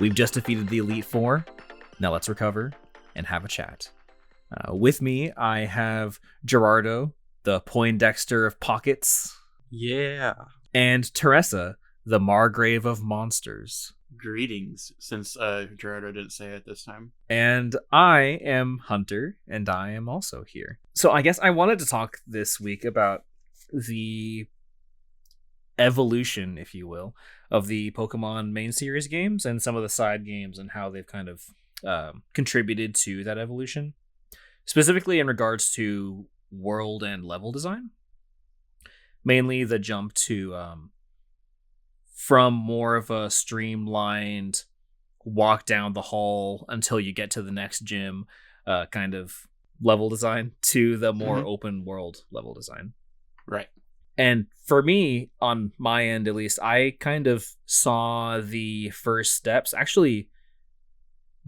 We've just defeated the Elite Four. Now let's recover and have a chat. With me, I have Gerardo, the Poindexter of Pockets. Yeah. And Teresa, the Margrave of Monsters. Greetings, since Gerardo didn't say it this time. And I am Hunter, and I am also here. So I guess I wanted to talk this week about the evolution, if you will, of the Pokemon main series games and some of the side games and how they've kind of contributed to that evolution. Specifically in regards to world and level design. Mainly the jump to from more of a streamlined walk down the hall until you get to the next gym kind of level design to the more open world level design. Right. And for me, on my end at least, I kind of saw the first steps actually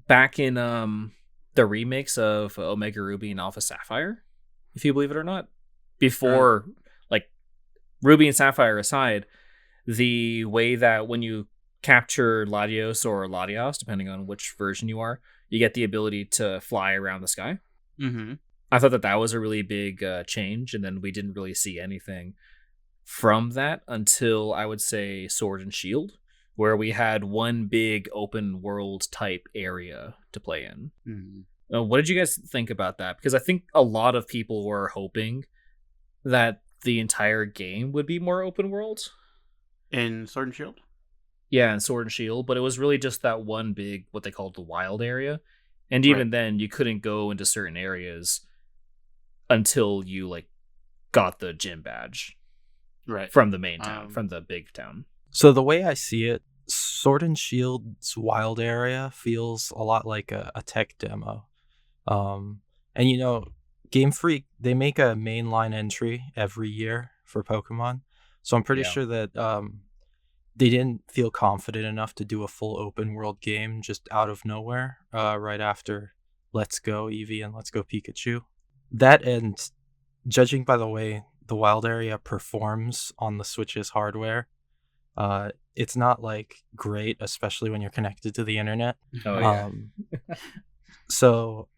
back in the remakes of Omega Ruby and Alpha Sapphire, if you believe it or not. Before, like, Ruby and Sapphire aside, the way that when you capture Latios or Latios, depending on which version you are, you get the ability to fly around the sky. Mm-hmm. I thought that was a really big change, and then we didn't really see anything from that until, I would say, Sword and Shield, where we had one big open world type area to play in. Mm-hmm. What did you guys think about that? Because I think a lot of people were hoping that the entire game would be more open world. In Sword and Shield? Yeah, in Sword and Shield, but it was really just that one big, what they called the wild area. And even then, you couldn't go into certain areas until you, like, got the gym badge. Right. From the main town, from the big town. So the way I see it, Sword and Shield's wild area feels a lot like a tech demo. And, you know, Game Freak, they make a mainline entry every year for Pokemon. So I'm pretty sure that they didn't feel confident enough to do a full open world game just out of nowhere right after Let's Go Eevee and Let's Go Pikachu. That, and judging by the way the wild area performs on the Switch's hardware, it's not like great, especially when you're connected to the internet. Oh yeah. So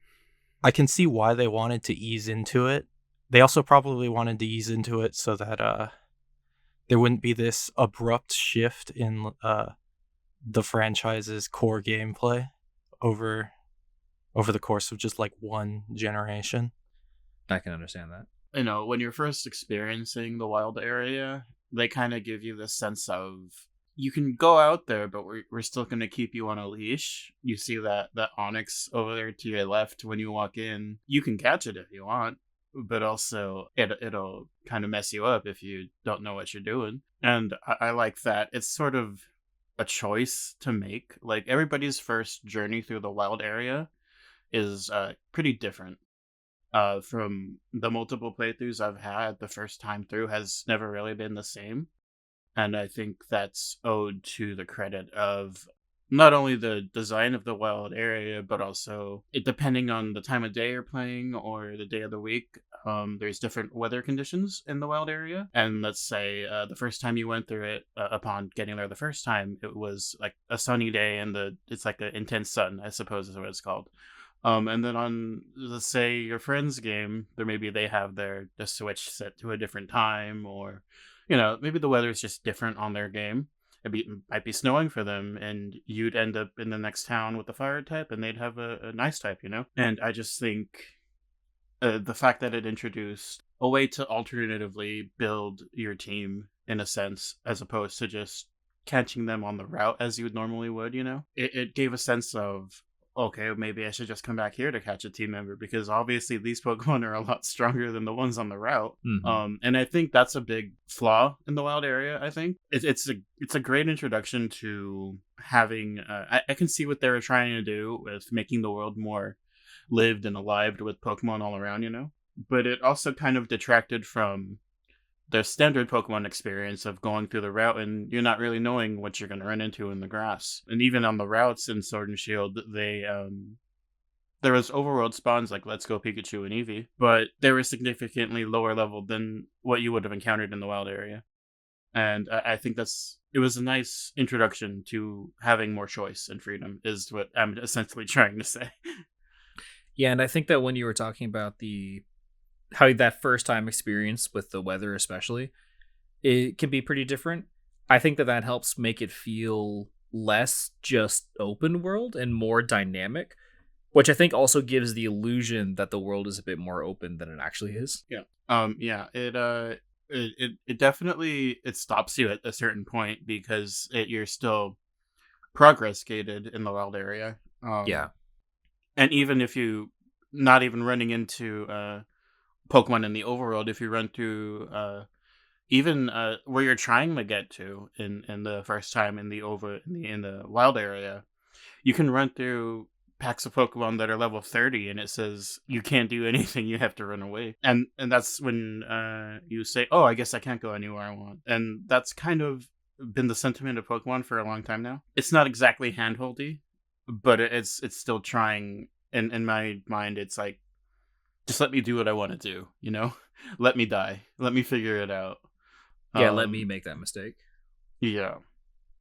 I can see why they wanted to ease into it. They also probably wanted to ease into it so that there wouldn't be this abrupt shift in the franchise's core gameplay over the course of just like one generation. I can understand that. You know, when you're first experiencing the wild area, they kind of give you this sense of you can go out there, but we're still going to keep you on a leash. You see that Onyx over there to your left when you walk in. You can catch it if you want, but also it'll kind of mess you up if you don't know what you're doing. And I like that. It's sort of a choice to make. Like, everybody's first journey through the wild area is pretty different. From the multiple playthroughs I've had, the first time through has never really been the same. And I think that's owed to the credit of not only the design of the wild area, but also it depending on the time of day you're playing or the day of the week. There's different weather conditions in the wild area. And let's say the first time you went through it, upon getting there the first time, it was like a sunny day and it's like an intense sun, I suppose is what it's called. And then on, let's say, your friend's game, maybe they have the Switch set to a different time, or, you know, maybe the weather is just different on their game. It might be snowing for them, and you'd end up in the next town with the fire type, and they'd have a nice type, you know? And I just think the fact that it introduced a way to alternatively build your team, in a sense, as opposed to just catching them on the route as you normally would, you know? It gave a sense of, okay, maybe I should just come back here to catch a team member, because obviously these Pokemon are a lot stronger than the ones on the route. Mm-hmm. And I think that's a big flaw in the wild area. I think it's a great introduction to having. I can see what they were trying to do with making the world more lived and alive with Pokemon all around, you know. But it also kind of detracted from the standard Pokemon experience of going through the route and you're not really knowing what you're going to run into in the grass. And even on the routes in Sword and Shield, there was overworld spawns like Let's Go Pikachu and Eevee, but they were significantly lower level than what you would have encountered in the wild area. And I think it was a nice introduction to having more choice and freedom, is what I'm essentially trying to say. Yeah, and I think that when you were talking about how that first time experience with the weather, especially, it can be pretty different. I think that helps make it feel less just open world and more dynamic, which I think also gives the illusion that the world is a bit more open than it actually is. Yeah. Yeah. It definitely it stops you at a certain point because you're still progress gated in the wild area. Yeah. And even if you not even running into Pokemon in the overworld, if you run through even where you're trying to get to in the first time in the wild area, you can run through packs of Pokemon that are level 30 and it says you can't do anything, you have to run away. And that's when you say, oh, I guess I can't go anywhere I want. And that's kind of been the sentiment of Pokemon for a long time now. It's not exactly handholdy, but it's still trying. In my mind, it's like, just let me do what I want to do, you know? Let me die. Let me figure it out. Yeah, let me make that mistake. Yeah.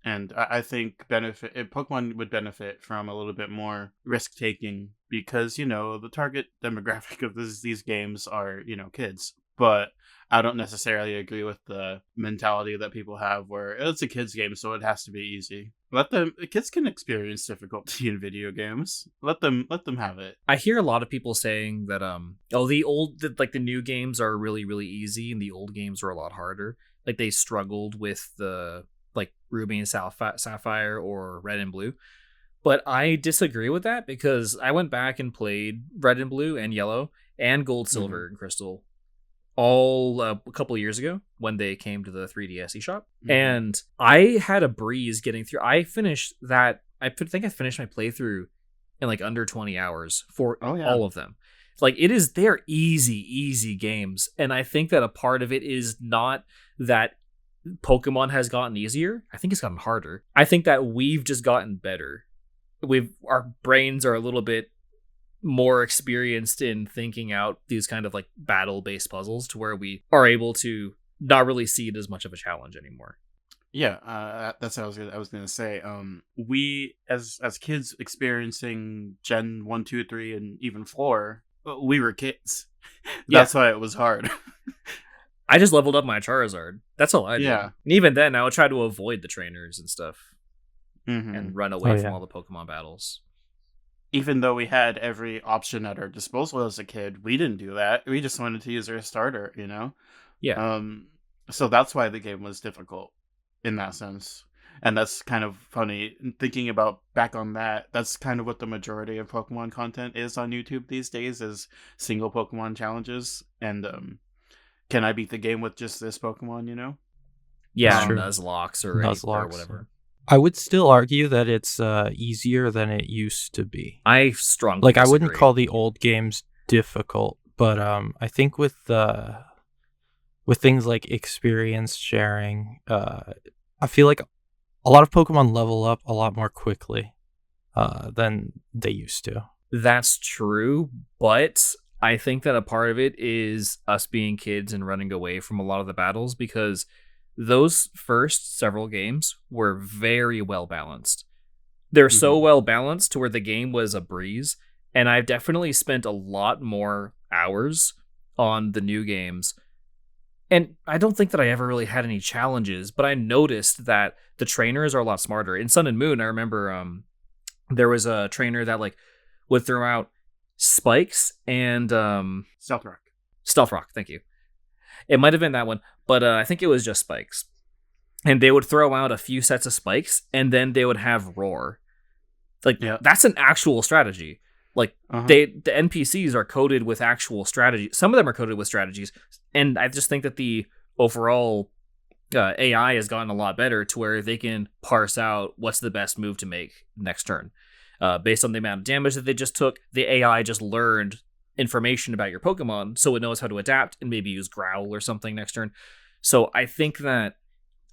And I think Pokemon would benefit from a little bit more risk taking because, you know, the target demographic of these games are, you know, kids. But I don't necessarily agree with the mentality that people have where it's a kids game, so it has to be easy. Kids can experience difficulty in video games. Let them have it. I hear a lot of people saying that the new games are really, really easy and the old games are a lot harder. Like they struggled with the like Ruby and Sapphire or Red and Blue. But I disagree with that because I went back and played Red and Blue and Yellow and Gold, Silver, and Crystal all a couple of years ago when they came to the 3DS eShop. And I had a breeze getting through. I finished that. I think I finished my playthrough in like under 20 hours for all of them. Like they're easy games. And I think that a part of it is not that Pokemon has gotten easier. I think it's gotten harder. I think that we've just gotten better. Our brains are a little bit more experienced in thinking out these kind of like battle-based puzzles to where we are able to not really see it as much of a challenge anymore. Yeah, that's what I was gonna say. We as kids experiencing Gen 1, 2, 3, and even 4, we were kids. That's why it was hard. I just leveled up my Charizard. That's all I did. Yeah. And even then, I would try to avoid the trainers and stuff and run away from all the Pokemon battles. Even though we had every option at our disposal as a kid, we didn't do that. We just wanted to use our starter, you know? Yeah. So that's why the game was difficult in that sense. And that's kind of funny. Thinking about back on that, that's kind of what the majority of Pokemon content is on YouTube these days, is single Pokemon challenges. And can I beat the game with just this Pokemon, you know? Yeah, Nuzlocke or whatever. I would still argue that it's easier than it used to be. I strongly disagree. I wouldn't call the old games difficult, but I think with things like experience sharing, I feel like a lot of Pokemon level up a lot more quickly than they used to. That's true, but I think that a part of it is us being kids and running away from a lot of the battles, because those first several games were very well balanced. They're so well balanced to where the game was a breeze, and I've definitely spent a lot more hours on the new games. And I don't think that I ever really had any challenges, but I noticed that the trainers are a lot smarter. In Sun and Moon, I remember there was a trainer that like would throw out spikes and Stealth Rock, thank you. It might have been that one, but I think it was just spikes. And they would throw out a few sets of spikes, and then they would have roar. Like, that's an actual strategy. Like, the NPCs are coded with actual strategy. Some of them are coded with strategies, and I just think that the overall AI has gotten a lot better to where they can parse out what's the best move to make next turn. Based on the amount of damage that they just took, the AI just learned information about your Pokemon, so it knows how to adapt and maybe use Growl or something next turn. So I think that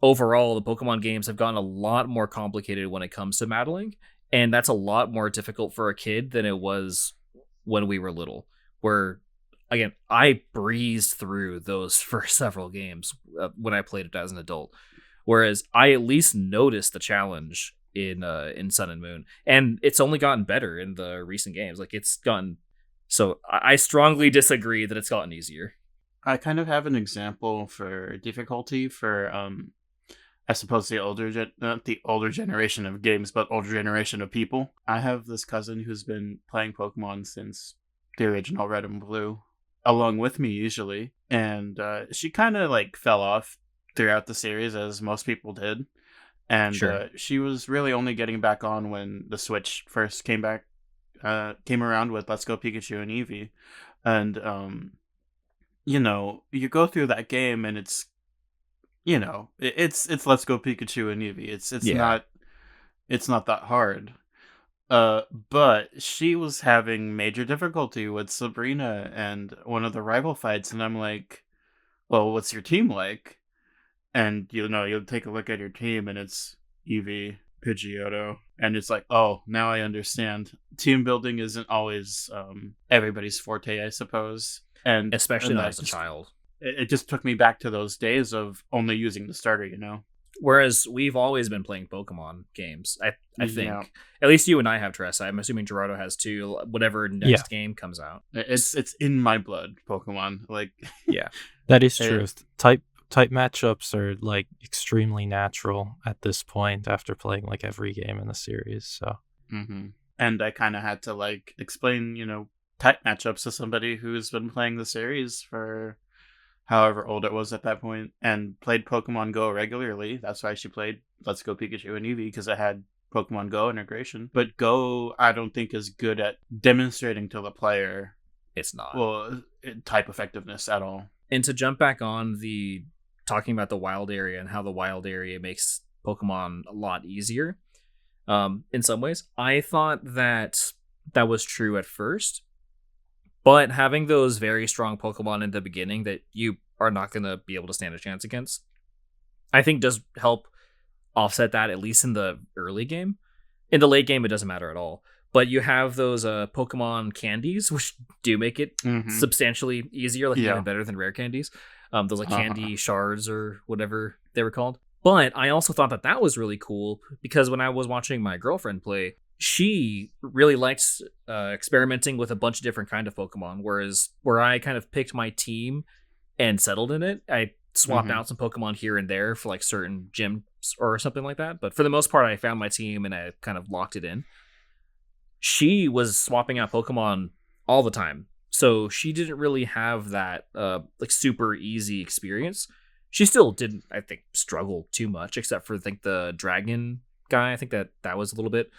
overall, the Pokemon games have gotten a lot more complicated when it comes to battling, and that's a lot more difficult for a kid than it was when we were little, where again, I breezed through those first several games when I played it as an adult, whereas I at least noticed the challenge in Sun and Moon, and it's only gotten better in the recent games. Like it's gotten. So I strongly disagree that it's gotten easier. I kind of have an example for difficulty for I suppose the not the older generation of games, but older generation of people. I have this cousin who's been playing Pokemon since the original Red and Blue, along with me usually, and she kind of like fell off throughout the series, as most people did, and Sure. she was really only getting back on when the Switch first came around with Let's Go Pikachu and Eevee, and you go through that game and it's it's Let's Go Pikachu and Eevee. Yeah. It's not that hard. But she was having major difficulty with Sabrina and one of the rival fights, and I'm like, well, what's your team like? And you'll take a look at your team and it's Eevee, Pidgeotto, and it's like, oh, now I understand. Team building isn't always everybody's forte, I suppose. Especially And not that as a just child. it just took me back to those days of only using the starter. Whereas we've always been playing Pokemon games. I Yeah. think at least you and I have, Tressa. I'm assuming Gerardo has too. Whatever Yeah, next game comes out. It's in my blood, Pokemon. Like, Yeah. that is true. it, Type matchups are like extremely natural at this point after playing like every game in the series. So hmm and I kind of had to like explain, type matchups to somebody who's been playing the series for however old it was at that point and played Pokemon Go regularly. That's why she played Let's Go Pikachu and Eevee, because it had Pokemon Go integration. But Go, I don't think, is good at demonstrating to the player, It's not. well, type effectiveness at all. And to jump back on the talking about the wild area and how the wild area makes Pokemon a lot easier. In some ways, I thought that was true at first, but having those very strong Pokemon in the beginning that you are not going to be able to stand a chance against, I think does help offset that, at least in the early game. In the late game, it doesn't matter at all. But you have those Pokemon candies, which do make it Mm-hmm. substantially easier, like Yeah. even better than rare candies. Those like Uh-huh. candy shards or whatever they were called. But I also thought that was really cool because when I was watching my girlfriend play, she really liked experimenting with a bunch of different kind of Pokemon. Whereas where I kind of picked my team and settled in it, I swapped Mhm. out some Pokemon here and there for like certain gyms or something like that. But for the most part, I found my team and I kind of locked it in. She was swapping out Pokemon all the time. So she didn't really have that like super easy experience. She still didn't, I think, struggle too much, except for I think the dragon guy. I think that was a little bit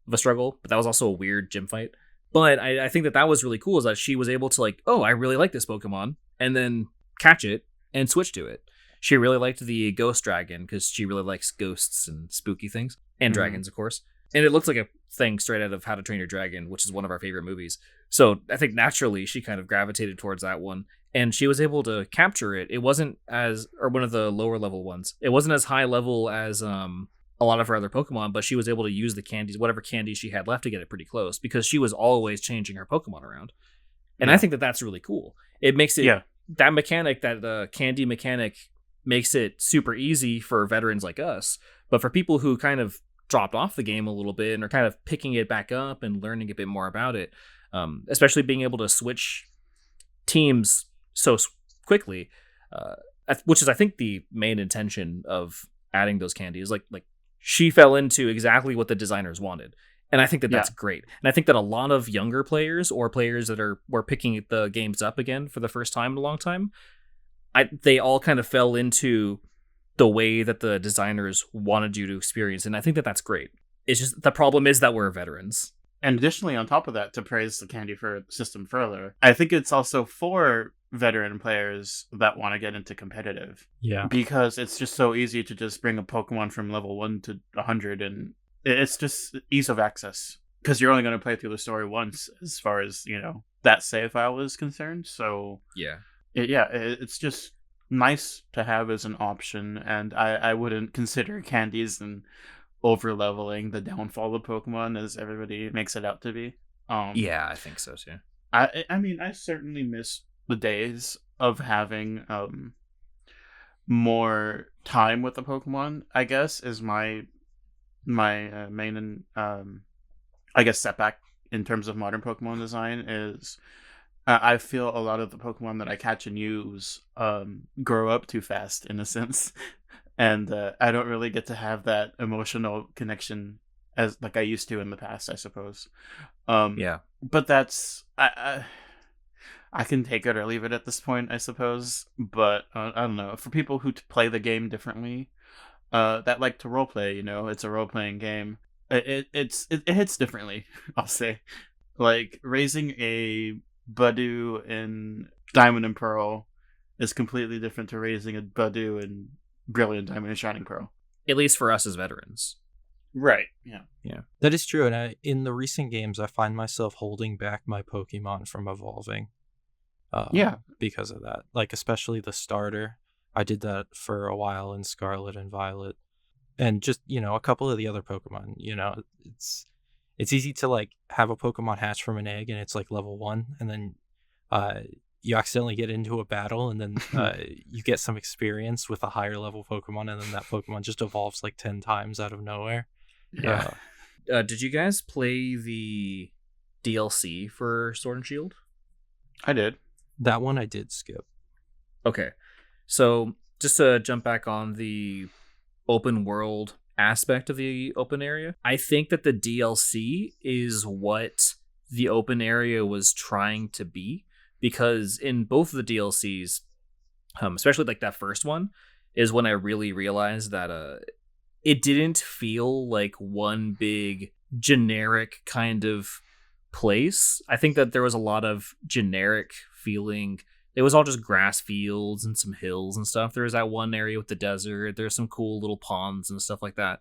of a struggle, but that was also a weird gym fight. But I think that was really cool is that she was able to like, oh, I really like this Pokemon, and then catch it and switch to it. She really liked the ghost dragon because she really likes ghosts and spooky things and Mhm. dragons, of course. And it looks like a thing straight out of How to Train Your Dragon, which is one of our favorite movies. So I think naturally she kind of gravitated towards that one, and she was able to capture it. It wasn't as, or one of the lower level ones. It wasn't as high level as a lot of her other Pokemon, but she was able to use the candies, whatever candies she had left, to get it pretty close because she was always changing her Pokemon around. And I Yeah. think that that's really cool. It makes it Yeah. that mechanic, that candy mechanic, makes it super easy for veterans like us. But for people who kind of dropped off the game a little bit and are kind of picking it back up and learning a bit more about it, especially being able to switch teams so quickly, which is I think the main intention of adding those candies. Like she fell into exactly what the designers wanted. And I think that that's Yeah. great. And I think that a lot of younger players or players that were picking the games up again for the first time in a long time, they all kind of fell into the way that the designers wanted you to experience. And I think that that's great. It's just the problem is that we're veterans. And additionally, on top of that, to praise the Candy system further, I think it's also for veteran players that want to get into competitive. yeah, Because it's just so easy to just bring a Pokemon from level 1 to 100, and it's just ease of access. Because you're only going to play through the story once, as far as, that save file is concerned. So, Yeah. it's just nice to have as an option, and I wouldn't consider candies and over leveling the downfall of Pokemon as everybody makes it out to be. Yeah, I think so too. I mean, I certainly miss the days of having more time with the Pokemon. I guess is my main I guess setback in terms of modern Pokemon design is I feel a lot of the Pokemon that I catch and use grow up too fast in a sense, and I don't really get to have that emotional connection as like I used to in the past, I suppose. Yeah. But that's I can take it or leave it at this point, I suppose. But I don't know. For people who play the game differently, that like to roleplay, it's a role playing game. It hits differently. I'll say, like raising a Budew in Diamond and Pearl is completely different to raising a Budew in Brilliant Diamond and Shining Pearl. At least for us as veterans. Right. Yeah. Yeah. That is true, and in the recent games, I find myself holding back my Pokemon from evolving. Yeah. Because of that, like especially the starter. I did that for a while in Scarlet and Violet, and just a couple of the other Pokemon. It's easy to like have a Pokemon hatch from an egg and it's like level 1, and then you accidentally get into a battle, and then you get some experience with a higher level Pokemon, and then that Pokemon just evolves like 10 times out of nowhere. Yeah. Did you guys play the DLC for Sword and Shield? I did. That one I did skip. Okay. So just to jump back on the open world aspect of the open area, I think that the DLC is what the open area was trying to be, because in both of the DLCs, especially like that first one, is when I really realized that it didn't feel like one big generic kind of place. I think that there was a lot of generic feeling. It was all just grass fields and some hills and stuff. There was that one area with the desert. There's some cool little ponds and stuff like that.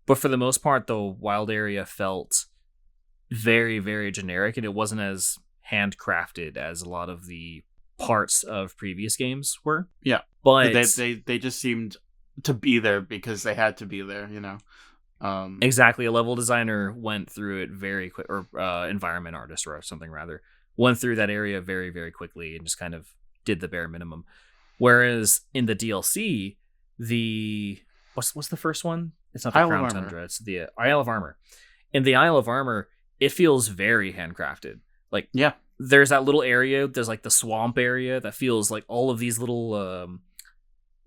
But for the most part, the wild area felt very, very generic, and it wasn't as handcrafted as a lot of the parts of previous games were. Yeah. But they just seemed to be there because they had to be there, Exactly. A level designer went through it very quick, or environment artist or something rather, went through that area very, very quickly and just kind of did the bare minimum. Whereas in the DLC, what's the first one? It's not the Crown Tundra. It's the Isle of Armor. In the Isle of Armor, it feels very handcrafted. Like, yeah, there's that little area. There's like the swamp area that feels like all of these little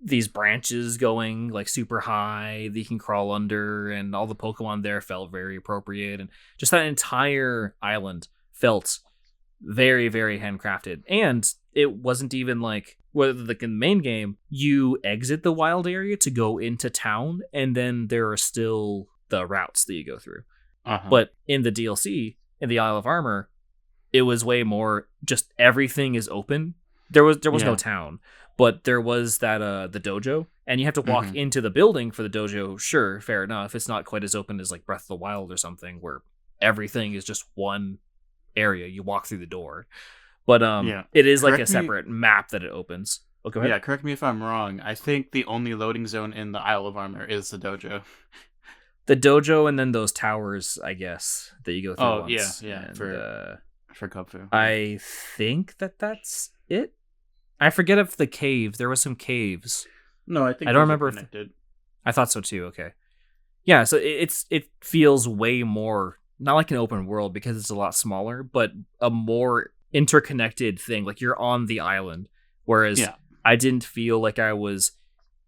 these branches going like super high that you can crawl under, and all the Pokemon there felt very appropriate, and just that entire island felt very, very handcrafted. And it wasn't even like, whether like in the main game, you exit the wild area to go into town, and then there are still the routes that you go through. But in the DLC, in the Isle of Armor, it was way more just everything is open. There was no town, but there was that the dojo, and you have to walk into the building for the dojo. Sure, fair enough. It's not quite as open as like Breath of the Wild or something, where everything is just one area. You walk through the door, but it is like a separate map that it opens. Oh, go ahead. Yeah, correct me if I'm wrong. I think the only loading zone in the Isle of Armor is the dojo. The dojo, and then those towers, I guess, that you go through. Oh, once. yeah, And, for Kupfu. I think that's it. I forget if the caves. There was some caves. No, I think I don't remember. I thought so too. Okay, yeah. So it feels way more not like an open world because it's a lot smaller, but a more interconnected thing. Like you're on the island, whereas I didn't feel like I was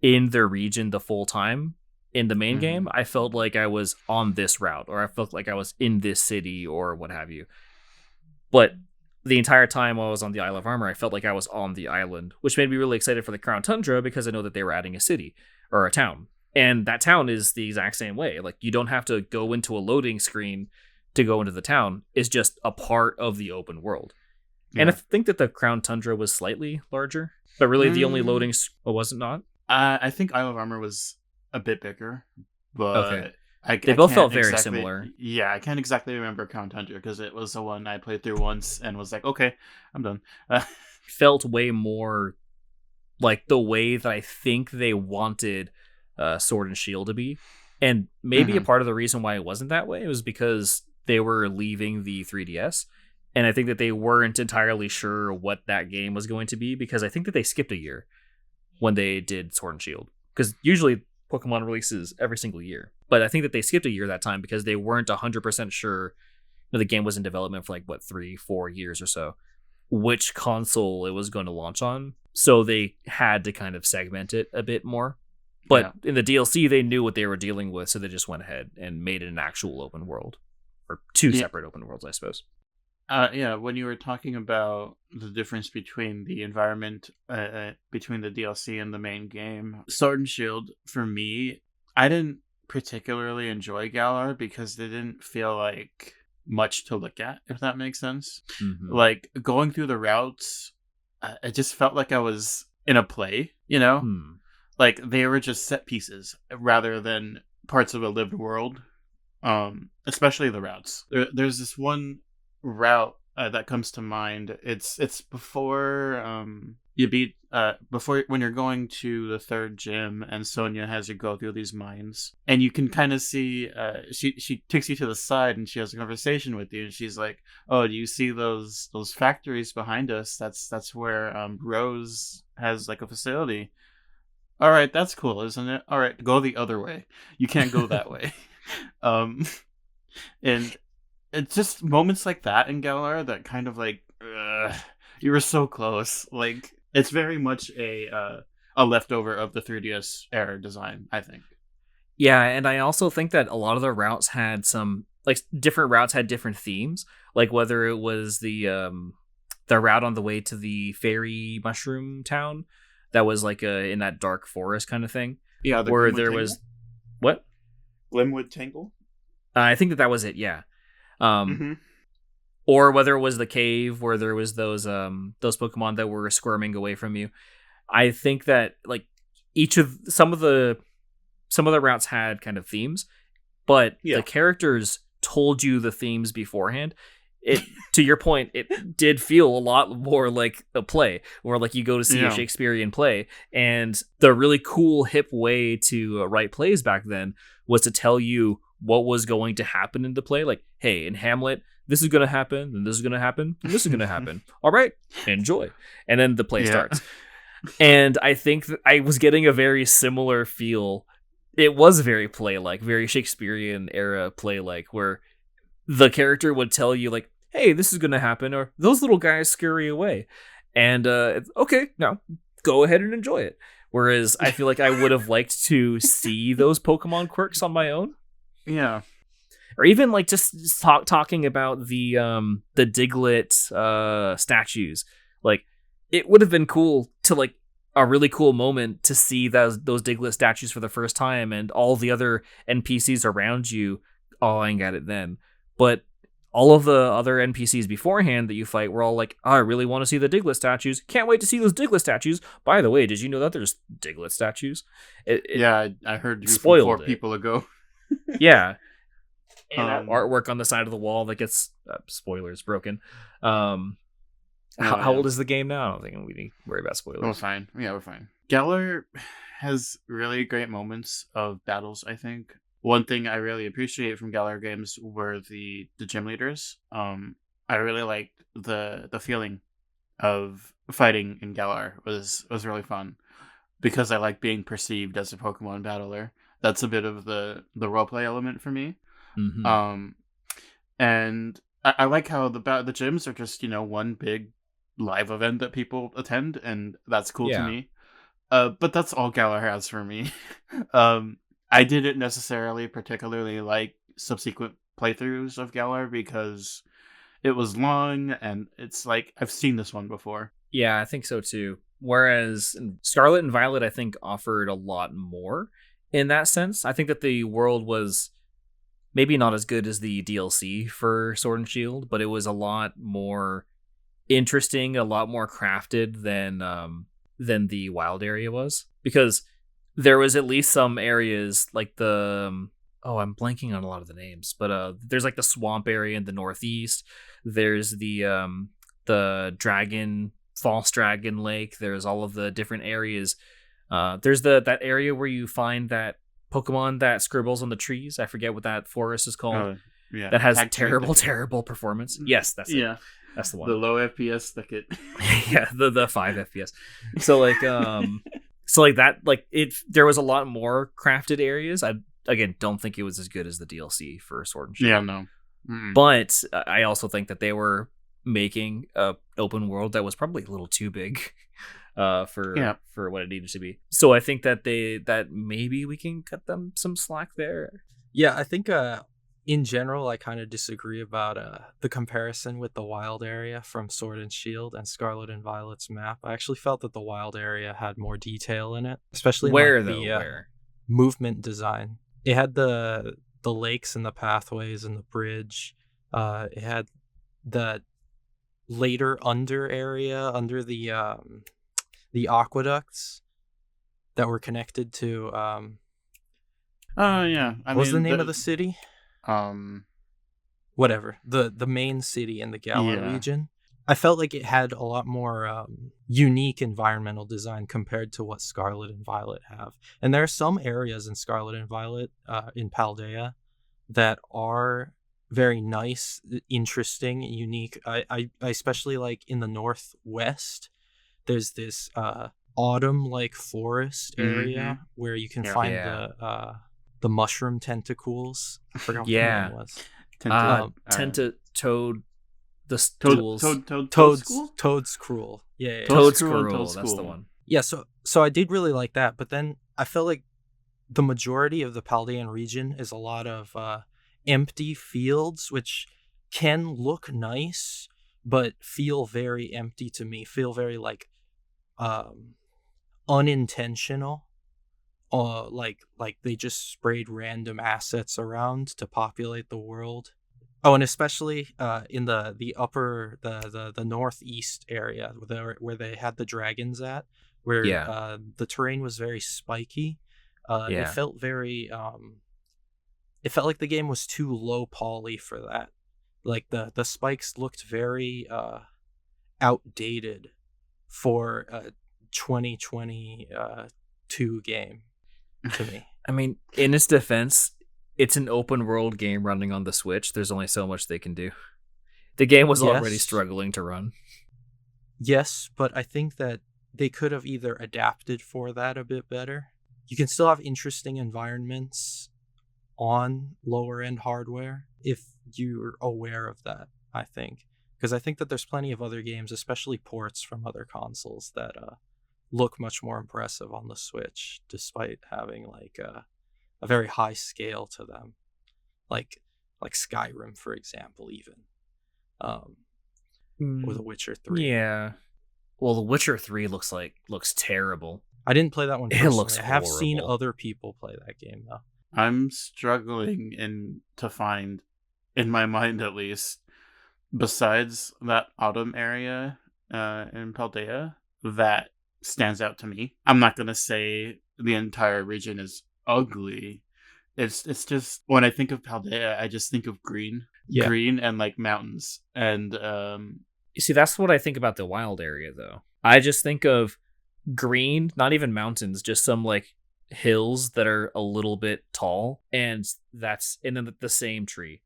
in the region the full time. In the main game, I felt like I was on this route, or I felt like I was in this city, or what have you. But the entire time while I was on the Isle of Armor, I felt like I was on the island, which made me really excited for the Crown Tundra because I know that they were adding a city or a town. And that town is the exact same way. Like, you don't have to go into a loading screen to go into the town. It's just a part of the open world. Yeah. And I think that the Crown Tundra was slightly larger, but really the only loading... was it not? I think Isle of Armor was a bit bigger, but... Okay. They both felt very similar. Yeah, I can't exactly remember Crown Tundra because it was the one I played through once and was like, okay, I'm done. Felt way more like the way that I think they wanted Sword and Shield to be. And maybe a part of the reason why it wasn't that way was because they were leaving the 3DS. And I think that they weren't entirely sure what that game was going to be, because I think that they skipped a year when they did Sword and Shield. Because usually Pokemon releases every single year. But I think that they skipped a year that time because they weren't 100% sure. The game was in development for like, 3-4 years or so, which console it was going to launch on. So they had to kind of segment it a bit more. But in the DLC, they knew what they were dealing with, so they just went ahead and made it an actual open world. Or two separate open worlds, I suppose. When you were talking about the difference between the environment, between the DLC and the main game, Sword and Shield, for me, I didn't particularly enjoy Galar because they didn't feel like much to look at, if that makes sense. Mm-hmm. Like, going through the routes, it just felt like I was in a play, you know? Like, they were just set pieces rather than parts of a lived world. Especially the routes. There's this one route that comes to mind. It's before you beat before, when you're going to the third gym and Sonia has you go through these mines, and you can kind of see she takes you to the side and she has a conversation with you, and she's like, "Oh, do you see those factories behind us? That's where Rose has like a facility. All right, that's cool, isn't it? All right, go the other way. You can't go that way." And it's just moments like that in Galar that kind of like, you were so close. Like, it's very much a leftover of the 3DS era design, I think. Yeah, and I also think that a lot of the routes had some, like, different routes had different themes. Like, whether it was the route on the way to the fairy mushroom town that was like in that dark forest kind of thing. Yeah, where there was what? Glimwood Tangle? I think that was it, yeah. Or whether it was the cave where there was those Pokemon that were squirming away from you. I think that like some of the routes had kind of themes, but the characters told you the themes beforehand. It, to your point, it did feel a lot more like a play, or like you go to see a Shakespearean play. And the really cool, hip way to write plays back then was to tell you what was going to happen in the play. Like, hey, in Hamlet, this is going to happen, and this is going to happen, and this is going to happen. All right, enjoy. And then the play starts. And I think that I was getting a very similar feel. It was very play-like, very Shakespearean era play-like, where the character would tell you, like, hey, this is going to happen, or those little guys scurry away. And, okay, now go ahead and enjoy it. Whereas I feel like I would have liked to see those Pokemon quirks on my own. Yeah. Or even, like, just talking about the Diglett statues. Like, it would have been cool to, like, a really cool moment to see those Diglett statues for the first time, and all the other NPCs around you awing at it then. But all of the other NPCs beforehand that you fight were all like, oh, I really want to see the Diglett statues. Can't wait to see those Diglett statues. By the way, did you know that there's Diglett statues? I heard you spoiled from 4 people ago. Yeah. And that artwork on the side of the wall that gets, spoilers, broken. How old is the game now? I don't think we need to worry about spoilers. We're fine. Yeah, we're fine. Galar has really great moments of battles, I think. One thing I really appreciate from Galar games were the gym leaders. I really liked the feeling of fighting in Galar was really fun, because I like being perceived as a Pokemon battler. That's a bit of the roleplay element for me. Mm-hmm. And I like how the gyms are just, one big live event that people attend, and that's cool to me. But that's all Galar has for me. I didn't necessarily particularly like subsequent playthroughs of Galar because it was long, and it's like, I've seen this one before. Yeah, I think so too. Whereas Scarlet and Violet, I think, offered a lot more in that sense. I think that the world was maybe not as good as the DLC for Sword and Shield, but it was a lot more interesting, a lot more crafted than the wild area was, because there was at least some areas like I'm blanking on a lot of the names, but there's like the swamp area in the northeast. There's the false dragon lake. There's all of the different areas. There's that area where you find that Pokemon that scribbles on the trees. I forget what that forest is called. Yeah, that has terrible performance. Yes, that's it. Yeah. That's the one. The low FPS thicket. Yeah, the 5 FPS. So like so like that, like there was a lot more crafted areas. I again don't think it was as good as the DLC for Sword and Shield. Yeah, no. Mm-mm. But I also think that they were making a open world that was probably a little too big for what it needed to be. So I think that maybe we can cut them some slack there. Yeah, I think in general I kind of disagree about the comparison with the wild area from Sword and Shield and Scarlet and Violet's map. I actually felt that the wild area had more detail in it, especially Where in though? the movement design. It had the lakes and the pathways and the bridge. It had the later under area under the aqueducts that were connected to Yeah. what was the name of the city? Um, Whatever. The main city in the Galar Yeah. region. I felt like it had a lot more unique environmental design compared to what Scarlet and Violet have. And there are some areas in Scarlet and Violet in Paldea that are very nice, interesting, unique. I especially like in the northwest, there's this autumn-like forest area where you can find the mushroom tentacles. I forgot what the name was. Toad, the stools. Toad's Cruel. Yeah. Toad's Cruel. That's the one. Yeah, so I did really like that, but then I felt like the majority of the Paldean region is a lot of empty fields, which can look nice, but feel very empty to me. Feel very like unintentional. Like they just sprayed random assets around to populate the world. Oh, and especially in the upper the northeast area where they had the dragons at, where the terrain was very spiky. It felt very it felt like the game was too low poly for that. Like the spikes looked very outdated for a 2022 game to me. I mean, in its defense, it's an open world game running on the Switch. There's only so much they can do. The game was already struggling to run. Yes, but I think that they could have either adapted for that a bit better. You can still have interesting environments on lower end hardware if you're aware of that, I think. Because I think that there's plenty of other games, especially ports from other consoles, that look much more impressive on the Switch, despite having like a very high scale to them, like Skyrim, for example, even, or The Witcher 3. Yeah. Well, The Witcher 3 looks terrible. I didn't play that one personally. It looks I have horrible. seen other people play that game though. I'm struggling to find, in my mind at least, besides that autumn area in Paldea, that stands out to me. I'm not gonna say the entire region is ugly. It's just when I think of Paldea, I just think of green and like mountains. And you see, that's what I think about the wild area, though. I just think of green, not even mountains, just some like hills that are a little bit tall, and then the same tree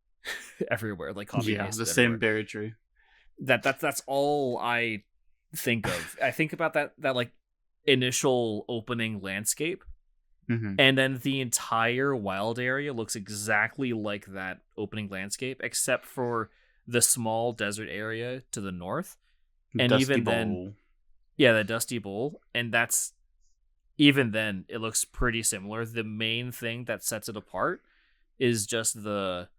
everywhere, like copy paste the everywhere. same berry tree. That's all I think of. I think about that like initial opening landscape, and then the entire wild area looks exactly like that opening landscape, except for the small desert area to the north, and Dusty even Bowl. then, the Dusty Bowl, and that's even then it looks pretty similar. The main thing that sets it apart is just the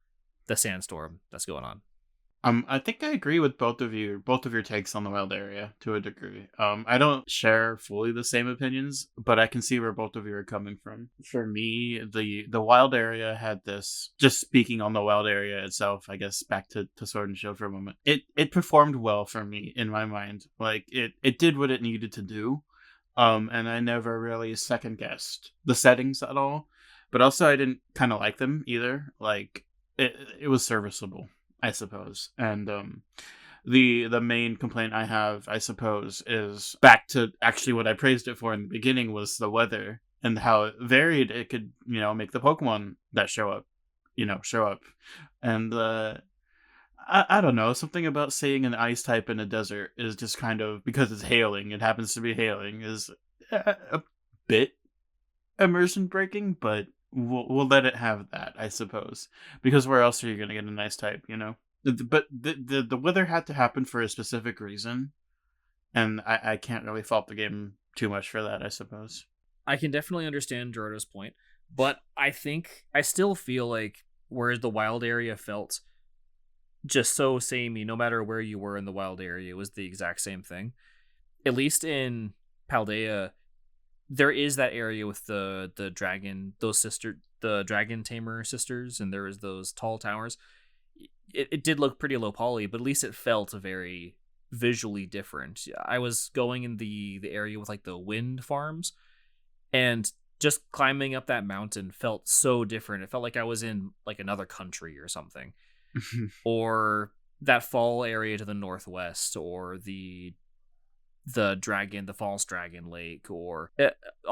sandstorm that's going on. I think I agree with both of your takes on the wild area to a degree. I don't share fully the same opinions, but I can see where both of you are coming from. For me, the wild area had this. Just speaking on the wild area itself, I guess back to Sword and Shield for a moment. It performed well for me in my mind. Like it did what it needed to do, and I never really second guessed the settings at all. But also, I didn't kind of like them either. Like it was serviceable, I suppose. And the main complaint I have, I suppose, is back to actually what I praised it for in the beginning, was the weather and how varied it could, make the Pokemon that show up. And I don't know, something about saying an ice type in a desert is just kind of, because it's hailing, it happens to be hailing, is a bit immersion breaking, but we'll let it have that, I suppose. Because where else are you gonna get an ice type, you know? But the weather had to happen for a specific reason, and I can't really fault the game too much for that, I suppose. I can definitely understand Gerardo's point, but I think I still feel like whereas the wild area felt just so samey, no matter where you were in the wild area, it was the exact same thing. At least in Paldea, there is that area with the dragon, the dragon tamer sisters, and there was those tall towers. It did look pretty low poly, but at least it felt very visually different. I was going in the area with like the wind farms, and just climbing up that mountain felt so different. It felt like I was in like another country or something. Or that fall area to the northwest, or the false dragon lake, or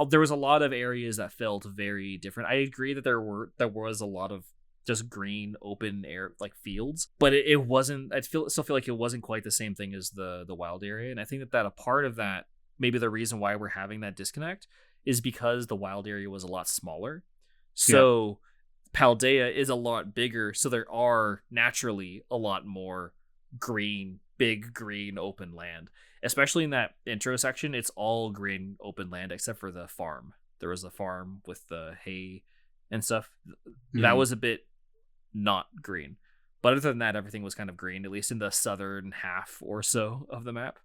there was a lot of areas that felt very different. I agree that there was a lot of just green open air like fields, but it wasn't. Still feel like it wasn't quite the same thing as the wild area, and I think that a part of that, maybe the reason why we're having that disconnect, is because the wild area was a lot smaller. Yeah. So Paldea is a lot bigger, so there are naturally a lot more big green open land. Especially in that intro section, it's all green open land except for the farm. There was a farm with the hay and stuff. That was a bit not green. But other than that, everything was kind of green, at least in the southern half or so of the map.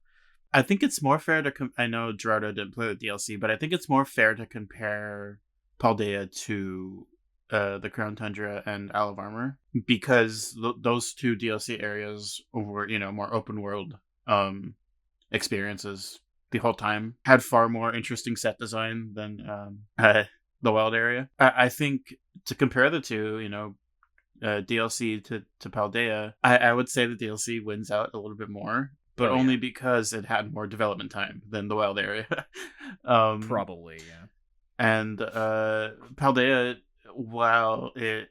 I think it's more fair to. I know Gerardo didn't play the DLC, but I think it's more fair to compare Paldea to the Crown Tundra and Isle of Armor, because those two DLC areas were, more open world experiences the whole time. Had far more interesting set design than the wild area. I think to compare the two, DLC to Paldea, I would say the DLC wins out a little bit more, but only because it had more development time than the wild area. Probably, yeah. And Paldea, while it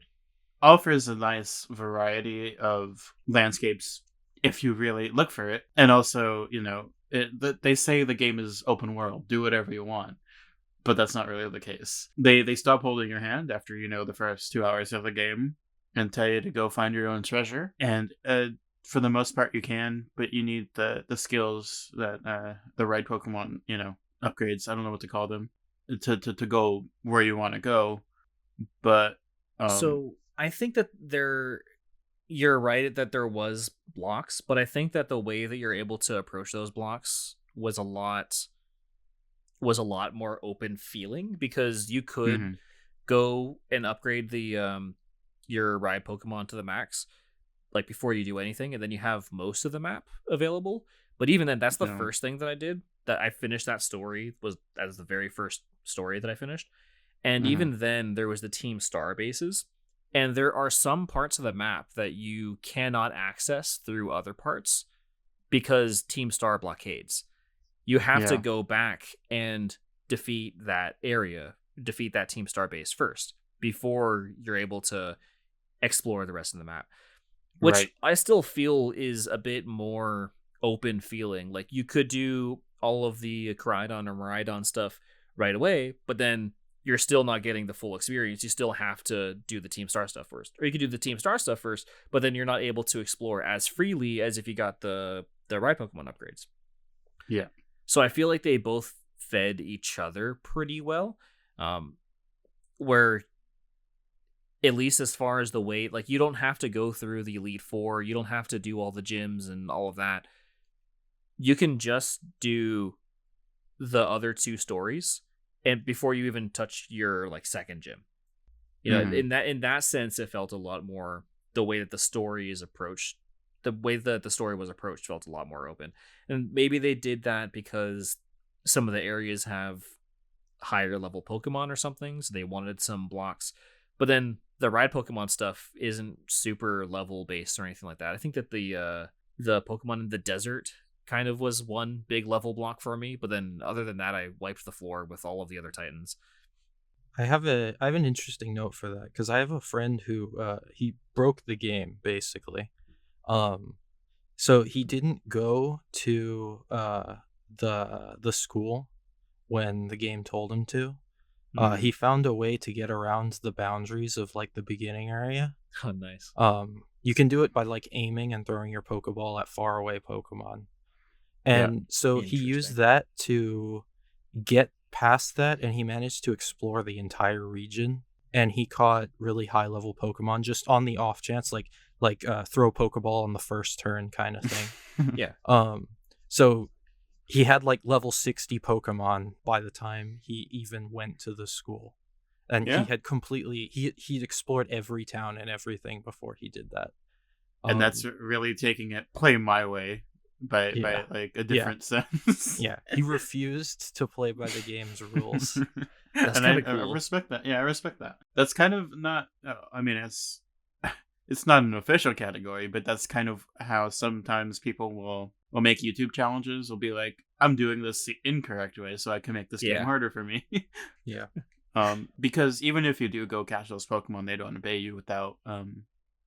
offers a nice variety of landscapes if you really look for it, and also, they say the game is open world, do whatever you want, but that's not really the case. They stop holding your hand after the first 2 hours of the game and tell you to go find your own treasure, and for the most part you can, but you need the skills that the right Pokemon upgrades, I don't know what to call them, to go where you want to go. But so I think that you're right that there was blocks, but I think that the way that you're able to approach those blocks was a lot more open feeling, because you could go and upgrade the your ride Pokemon to the max like before you do anything, and then you have most of the map available. But even then, that's the first thing that I did. That I finished that story was the very first story that I finished. And even then, there was the Team Star bases. And there are some parts of the map that you cannot access through other parts because Team Star blockades. You have to go back and defeat that Team Star base first before you're able to explore the rest of the map. Which I still feel is a bit more open feeling. Like, you could do all of the Koraidon or Miraidon stuff right away, but then you're still not getting the full experience. You still have to do the Team Star stuff first. Or you could do the Team Star stuff first, but then you're not able to explore as freely as if you got the ride Pokemon upgrades. Yeah. So I feel like they both fed each other pretty well. Where, at least as far as the weight, like, you don't have to go through the Elite Four. You don't have to do all the gyms and all of that. You can just do the other two stories, and before you even touch your second gym, in that sense, it felt a lot more the way that the story is approached. The way that the story was approached felt a lot more open, and maybe they did that because some of the areas have higher level Pokemon or something, so they wanted some blocks. But then the ride Pokemon stuff isn't super level based or anything like that. I think that the Pokemon in the desert kind of was one big level block for me, but then other than that, I wiped the floor with all of the other Titans. I have an interesting note for that, because I have a friend who he broke the game basically, So he didn't go to the school when the game told him to. Mhm. He found a way to get around the boundaries of like the beginning area. Oh, nice. You can do it by like aiming and throwing your Pokeball at faraway Pokemon. Yeah. And so he used Interesting. that to get past that, and he managed to explore the entire region. And he caught really high level Pokemon just on the off chance, throw Pokeball on the first turn kind of thing. Yeah. So he had like level 60 Pokemon by the time he even went to the school. And he Yeah. had completely he'd explored every town and everything before he did that. And that's Um really taking it play my way by yeah. like a Yeah. different sense. Yeah. He refused to play by the game's rules. That's And kind of I cool. respect that. Yeah, I respect that. That's kind of not. I mean, it's not an official category, but that's kind of how sometimes people will make YouTube challenges. Will be like, I'm doing this the incorrect way, so I can make this game Yeah. harder for me. Yeah. Because even if you do go catch those Pokemon, they don't obey you without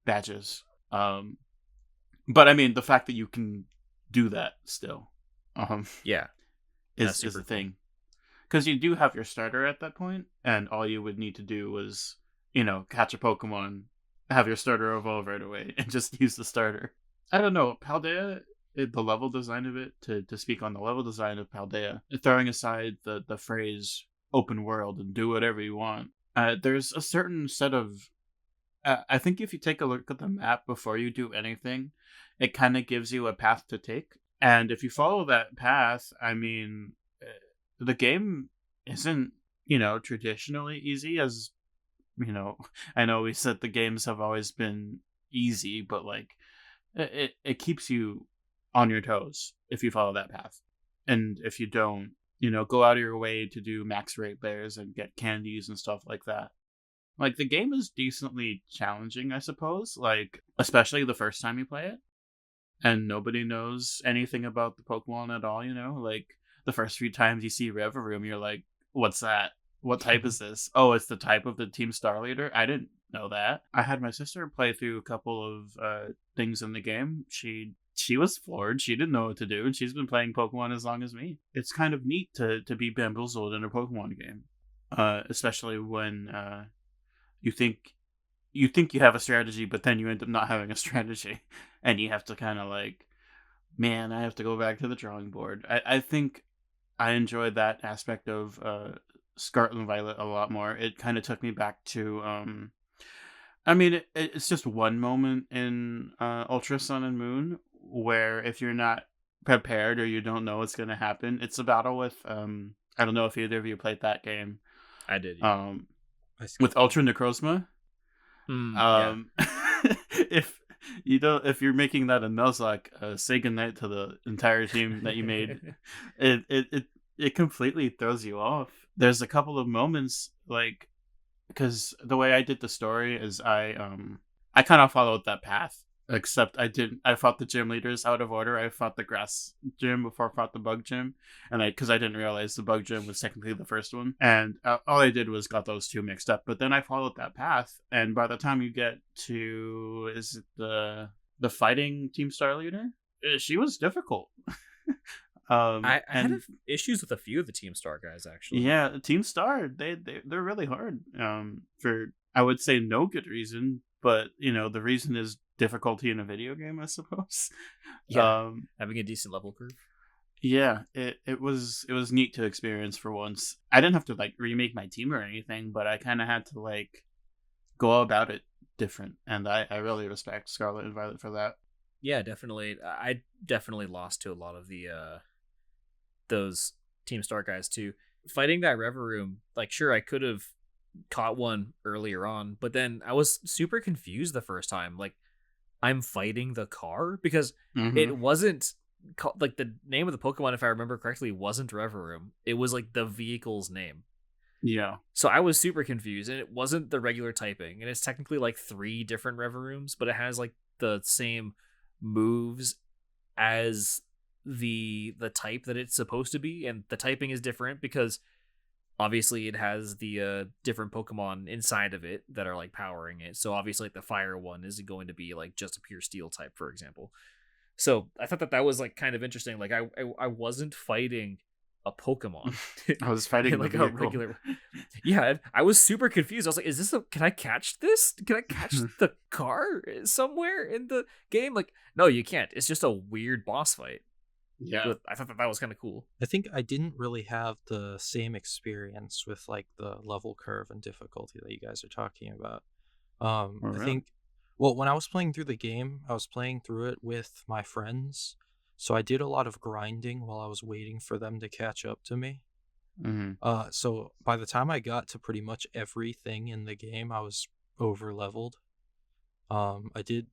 badges. But I mean, the fact that you can do that still, um, Yeah. is That's is super the cool. thing. Because you do have your starter at that point, and all you would need to do was, catch a Pokemon, have your starter evolve right away, and just use the starter. I don't know, Paldea, the level design of it, to speak on the level design of Paldea, throwing aside the phrase open world and do whatever you want, there's a certain set of. I think if you take a look at the map before you do anything, it kind of gives you a path to take. And if you follow that path, I mean, the game isn't traditionally easy as I know we said the games have always been easy, but like it keeps you on your toes if you follow that path. And if you don't, go out of your way to do max rate bears and get candies and stuff like that. Like the game is decently challenging, I suppose, like especially the first time you play it and nobody knows anything about the Pokemon at all, Like the first few times you see Reverum, you're like, what's that? What type is this? Oh, it's the type of the Team Star Leader? I didn't know that. I had my sister play through a couple of things in the game. She was floored. She didn't know what to do, and she's been playing Pokemon as long as me. It's kind of neat to be bamboozled in a Pokemon game, especially when you think you have a strategy, but then you end up not having a strategy, and you have to kind of like, man, I have to go back to the drawing board. I think I enjoyed that aspect of Scarlet and Violet a lot more. It kind of took me back to, I mean, it's just one moment in Ultra Sun and Moon where if you're not prepared or you don't know what's going to happen, it's a battle with, I don't know if either of you played that game, I did. Yeah. um, I skipped with Ultra Necrozma. Yeah. If if you're making that a Nuzlocke, say goodnight to the entire team that you made. It completely throws you off. There's a couple of moments like because the way I did the story is I kind of followed that path. Except I didn't. I fought the gym leaders out of order. I fought the grass gym before I fought the bug gym, and because I didn't realize the bug gym was technically the first one, and all I did was got those two mixed up. But then I followed that path, and by the time you get to is it the fighting Team Star Leader, she was difficult. I had And issues with a few of the Team Star guys actually. yeah, Team Star, they're really hard. For I would say no good reason, but the reason is difficulty in a video game, I suppose. Yeah. Um, Having a decent level curve. yeah, it was neat to experience for once. I didn't have to like remake my team or anything, but I kind of had to like go about it different, and I really respect Scarlet and Violet for that. Yeah, definitely. I definitely lost to a lot of the those Team Star guys too. Fighting that Reverum, like sure I could have caught one earlier on, but then I was super confused the first time. Like I'm fighting the car because Mm-hmm. it wasn't like the name of the Pokemon, if I remember correctly, wasn't Reverum. It was like the vehicle's name. Yeah. So I was super confused, and it wasn't the regular typing, and it's technically like 3 different Reverooms, but it has like the same moves as the type that it's supposed to be, and the typing is different because obviously it has the different Pokemon inside of it that are like powering it. So obviously like the fire one isn't going to be like just a pure steel type, for example. So I thought that that was like kind of interesting. Like I wasn't fighting a Pokemon. I was fighting like the a vehicle. regular. Yeah, I was super confused. I was like, "Is this a? Can I catch this? Can I catch the car somewhere in the game?" Like, no, you can't. It's just a weird boss fight. Yeah. But I thought that that was kind of cool. I think I didn't really have the same experience with like the level curve and difficulty that you guys are talking about. Oh, I really? think, well, when I was playing through the game, I was playing through it with my friends, so I did a lot of grinding while I was waiting for them to catch up to me. Mm-hmm. So by the time I got to pretty much everything in the game, I was over leveled. I did.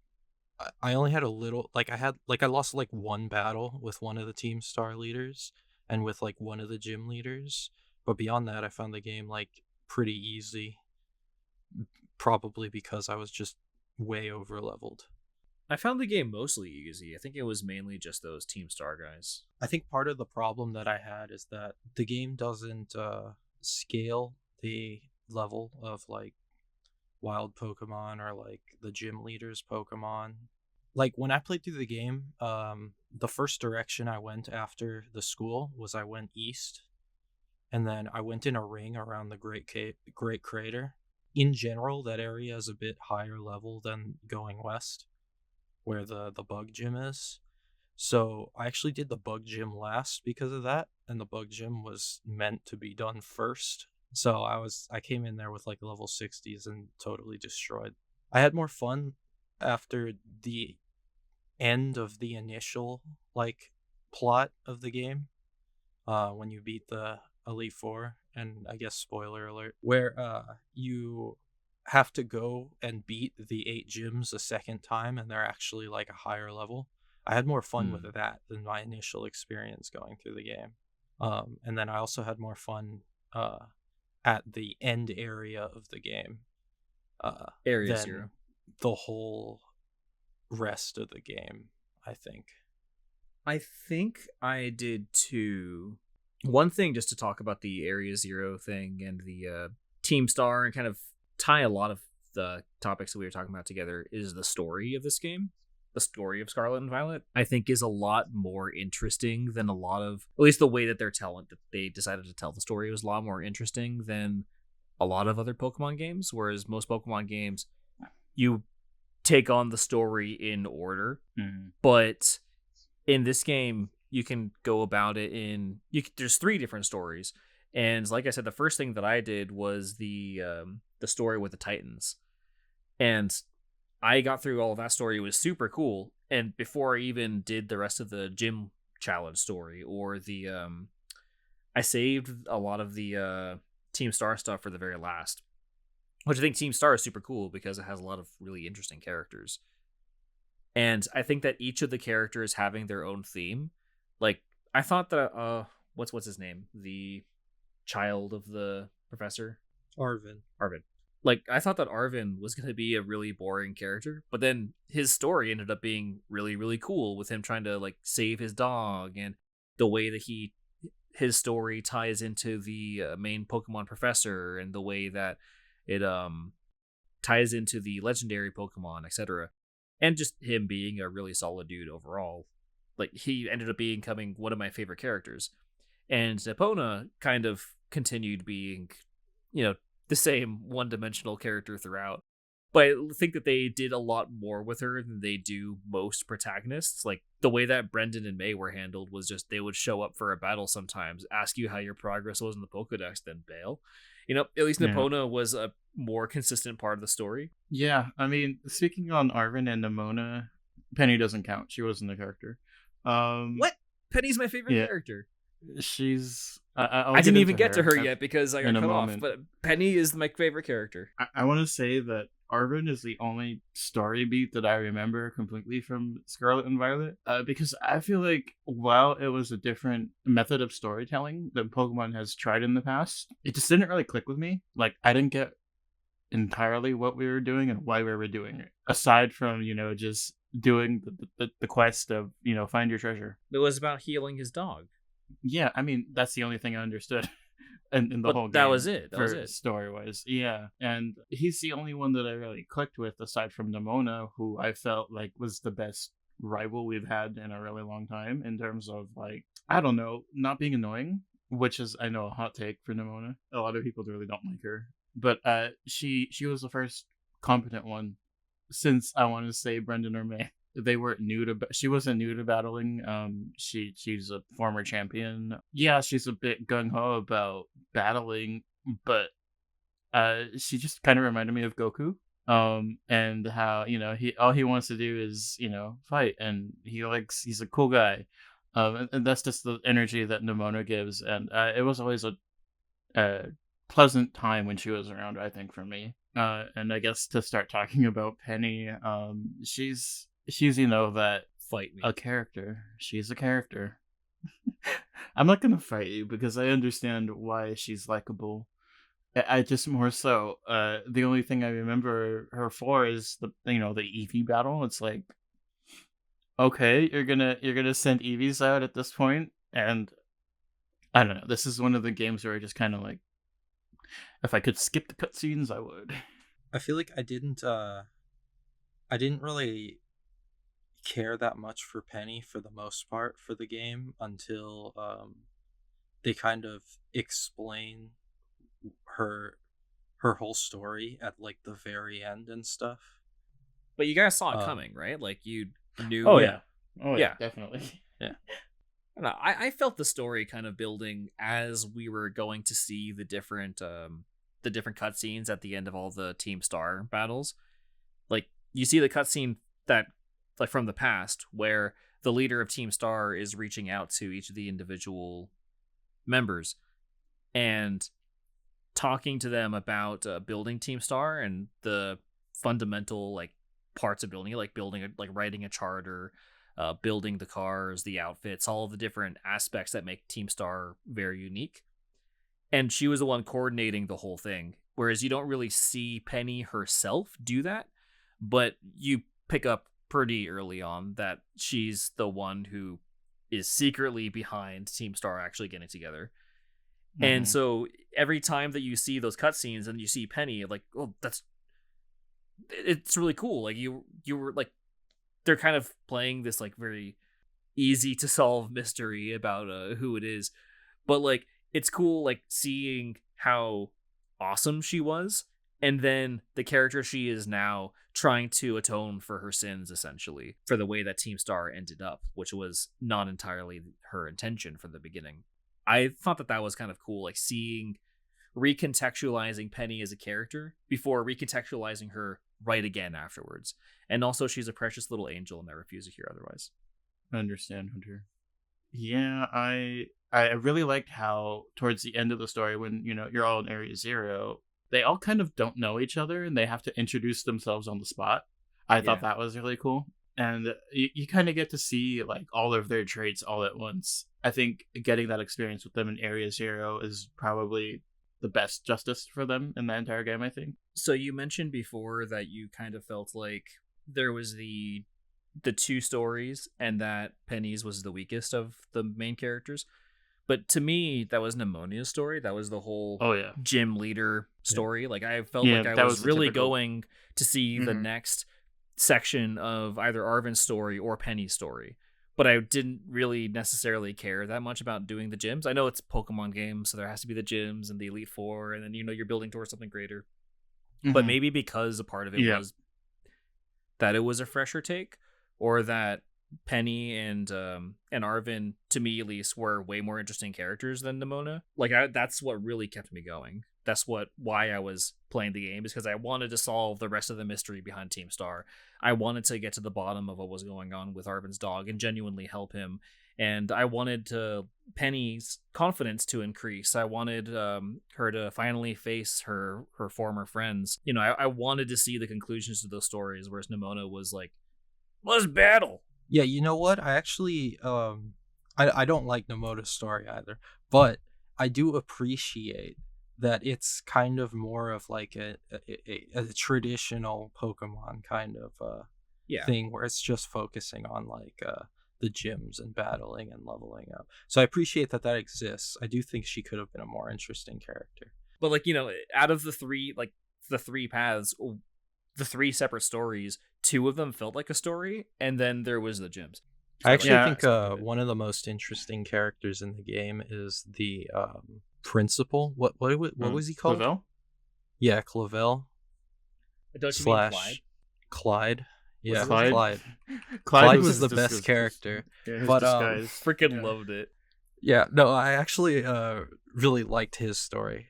I only had a little. I lost like one battle with one of the team star leaders and with like one of the gym leaders. But beyond that, I found the game like pretty easy. Probably because I was just way over leveled. I found the game mostly easy. I think it was mainly just those Team Star guys. I think part of the problem that I had is that the game doesn't scale the level of like wild Pokemon or like the gym leaders Pokemon. Like when I played through the game, the first direction I went after the school was I went east, and then I went in a ring around the Great Crater. In general, that area is a bit higher level than going west, where the bug gym is. So I actually did the bug gym last because of that, and the bug gym was meant to be done first. So I came in there with like level 60s and totally destroyed. I had more fun after the end of the initial like plot of the game, when you beat the Elite Four, and I guess spoiler alert, where you have to go and beat the 8 gyms a second time, and they're actually like a higher level. I had more fun with that than my initial experience going through the game. And then I also had more fun at the end area of the game Area than Zero. the whole rest of the game, I think. I think I did too. One thing just to talk about the Area Zero thing and the Team Star and kind of tie a lot of the topics that we were talking about together is the story of this game. The story of Scarlet and Violet, I think, is a lot more interesting than a lot of, at least the way that they decided to tell the story was a lot more interesting than a lot of other Pokemon games. Whereas most Pokemon games, you take on the story in order, but in this game, you can go about it there's 3 different stories. And like I said, the first thing that I did was the story with the Titans. And I got through all of that story. It was super cool. And before I even did the rest of the gym challenge story or the I saved a lot of the Team Star stuff for the very last. Which I think Team Star is super cool because it has a lot of really interesting characters. And I think that each of the characters having their own theme. Like, I thought that what's his name? The child of the professor? Arvin. Like, I thought that Arvin was going to be a really boring character, but then his story ended up being really, really cool with him trying to, like, save his dog, and the way that his story ties into the main Pokemon professor, and the way that it ties into the legendary Pokemon, etc. And just him being a really solid dude overall. Like, he ended up becoming one of my favorite characters. And Epona kind of continued being, the same one-dimensional character throughout. But I think that they did a lot more with her than they do most protagonists. Like, the way that Brendan and May were handled was just they would show up for a battle sometimes, ask you how your progress was in the Pokedex, then bail. At least Epona was a more consistent part of the story. Yeah, I mean, speaking on Arvin and Nimona, Penny doesn't count. She wasn't a character. What? Penny's my favorite character. She's. I didn't even get to her yet because I got cut off. But Penny is my favorite character. I want to say that Arvin is the only story beat that I remember completely from Scarlet and Violet. Because I feel like while it was a different method of storytelling that Pokemon has tried in the past, it just didn't really click with me. Like, I didn't get entirely what we were doing and why we were doing it. Aside from, just doing the quest of, find your treasure. It was about healing his dog. Yeah, I mean, that's the only thing I understood. in the But whole that game was it. That was for it. story wise. Yeah, and he's the only one that I really clicked with aside from Nimona, who I felt like was the best rival we've had in a really long time in terms of like, I don't know, not being annoying, which is, I know, a hot take for Nimona. A lot of people really don't like her, but she was the first competent one since, I want to say, Brendan or May. They weren't new to. She wasn't new to battling. She's a former champion. Yeah, she's a bit gung ho about battling, but she just kind of reminded me of Goku. And how, he all he wants to do is, fight, and he's a cool guy. And that's just the energy that Nimona gives, and it was always a pleasant time when she was around, I think, for me. And I guess to start talking about Penny, she's that Fight me. a character. She's a character. I'm not gonna fight you because I understand why she's likable. I just more so. The only thing I remember her for is the Eevee battle. It's like, okay, you're gonna send Eevees out at this point, and I don't know. This is one of the games where I just kind of like, if I could skip the cutscenes, I would. I feel like I didn't really care that much for Penny for the most part for the game until they kind of explain her whole story at like the very end and stuff. But you guys saw it coming, right? Like you knew. Oh yeah, definitely. Yeah. I don't know, I felt the story kind of building as we were going to see the different cutscenes at the end of all the Team Star battles. Like you see the cutscene that, like, from the past where the leader of Team Star is reaching out to each of the individual members and talking to them about building Team Star and the fundamental like parts of building it, like writing a charter, building the cars, the outfits, all of the different aspects that make Team Star very unique. And she was the one coordinating the whole thing, whereas you don't really see Penny herself do that, but you pick up pretty early on that she's the one who is secretly behind Team Star actually getting together. Mm-hmm. And so every time that you see those cutscenes and you see Penny, like, oh, it's really cool. Like you were like, they're kind of playing this like very easy to solve mystery about who it is, but like it's cool like seeing how awesome she was, and then the character she is now trying to atone for her sins, essentially, for the way that Team Star ended up, which was not entirely her intention from the beginning. I thought that was kind of cool, like recontextualizing Penny as a character before recontextualizing her right again afterwards. And also, she's a precious little angel, and I refuse to hear otherwise. I understand, Hunter. Yeah, I really liked how towards the end of the story, when you're all in Area Zero, they all kind of don't know each other and they have to introduce themselves on the spot. I thought that was really cool. And you kind of get to see like all of their traits all at once. I think getting that experience with them in Area Zero is probably the best justice for them in the entire game, I think. So you mentioned before that you kind of felt like there was the two stories and that Penny's was the weakest of the main characters. But to me, that was Nimonia's story. That was the whole gym leader story. Like I felt like I was really going to see the next section of either Arvin's story or Penny's story. But I didn't really necessarily care that much about doing the gyms. I know it's a Pokemon game, so there has to be the gyms and the Elite Four, and then you're building towards something greater. But maybe because a part of it was that it was a fresher take, or that Penny and Arvin, to me at least, were way more interesting characters than Nimona. Like that's what really kept me going. That's why I was playing the game, is because I wanted to solve the rest of the mystery behind Team Star. I wanted to get to the bottom of what was going on with Arvin's dog and genuinely help him. And I wanted Penny's confidence to increase. I wanted her to finally face her former friends. I wanted to see the conclusions to those stories, whereas Nimona was like, let's battle. Yeah, you know what? I actually, I don't like Nimona's story either, but I do appreciate that it's kind of more of like a traditional Pokemon kind of thing, where it's just focusing on like the gyms and battling and leveling up. So I appreciate that exists. I do think she could have been a more interesting character. But like, out of the three paths, the three separate stories, two of them felt like a story, and then there was the gyms. I actually think one of the most interesting characters in the game is the principal. What was he called? Clavel? Yeah, Clavel. Don't you mean Clyde? Clyde. Yeah, Clyde? Clyde was the best character. Yeah, but freaking loved it. Yeah, no, I actually really liked his story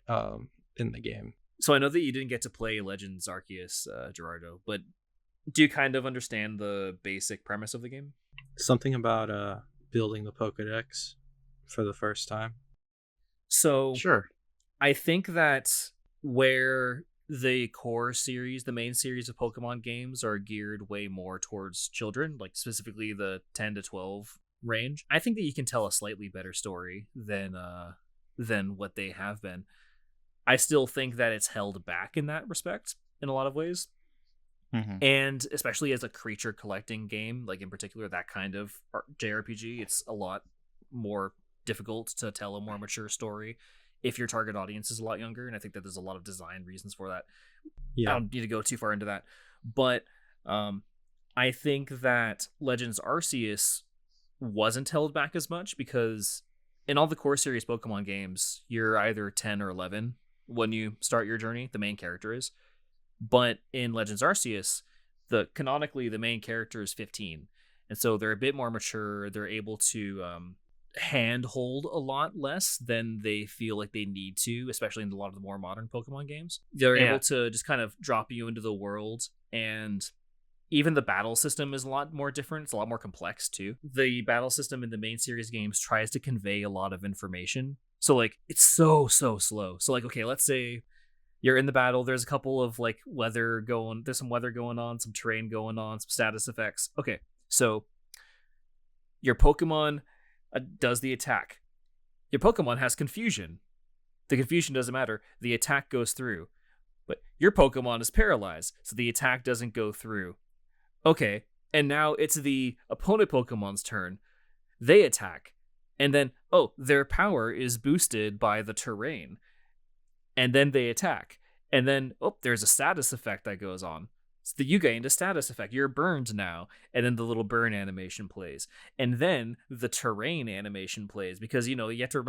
in the game. So I know that you didn't get to play Legends Arceus, Gerardo, but do you kind of understand the basic premise of the game? Something about building the Pokédex for the first time. So sure. I think that where the core series, the main series of Pokemon games, are geared way more towards children, like specifically the 10 to 12 range, I think that you can tell a slightly better story than what they have been. I still think that it's held back in that respect in a lot of ways. Mm-hmm. And especially as a creature collecting game, like in particular that kind of JRPG, it's a lot more difficult to tell a more mature story if your target audience is a lot younger, and I think that there's a lot of design reasons for that. Yeah. I don't need to go too far into that, but I think that Legends Arceus wasn't held back as much because in all the core series Pokemon games, you're either 10 or 11 when you start your journey, the main character is. But in Legends Arceus, canonically the main character is 15, and so they're a bit more mature. They're able to handhold a lot less than they feel like they need to, especially in a lot of the more modern Pokemon games. They're able to just kind of drop you into the world, and even the battle system is a lot more different. It's a lot more complex too. The battle system in the main series games tries to convey a lot of information, so like it's so slow. So like, okay, let's say you're in the battle, there's a couple of like there's some weather going on, some terrain going on, some status effects. Okay, so your Pokemon does the attack. Your Pokemon has confusion. The confusion doesn't matter. The attack goes through. But your Pokemon is paralyzed, so the attack doesn't go through. Okay, and now it's the opponent Pokemon's turn. They attack. And then, their power is boosted by the terrain. And then they attack. And then, there's a status effect that goes on. So you gained a status effect. You're burned now. And then the little burn animation plays. And then the terrain animation plays. Because, you have to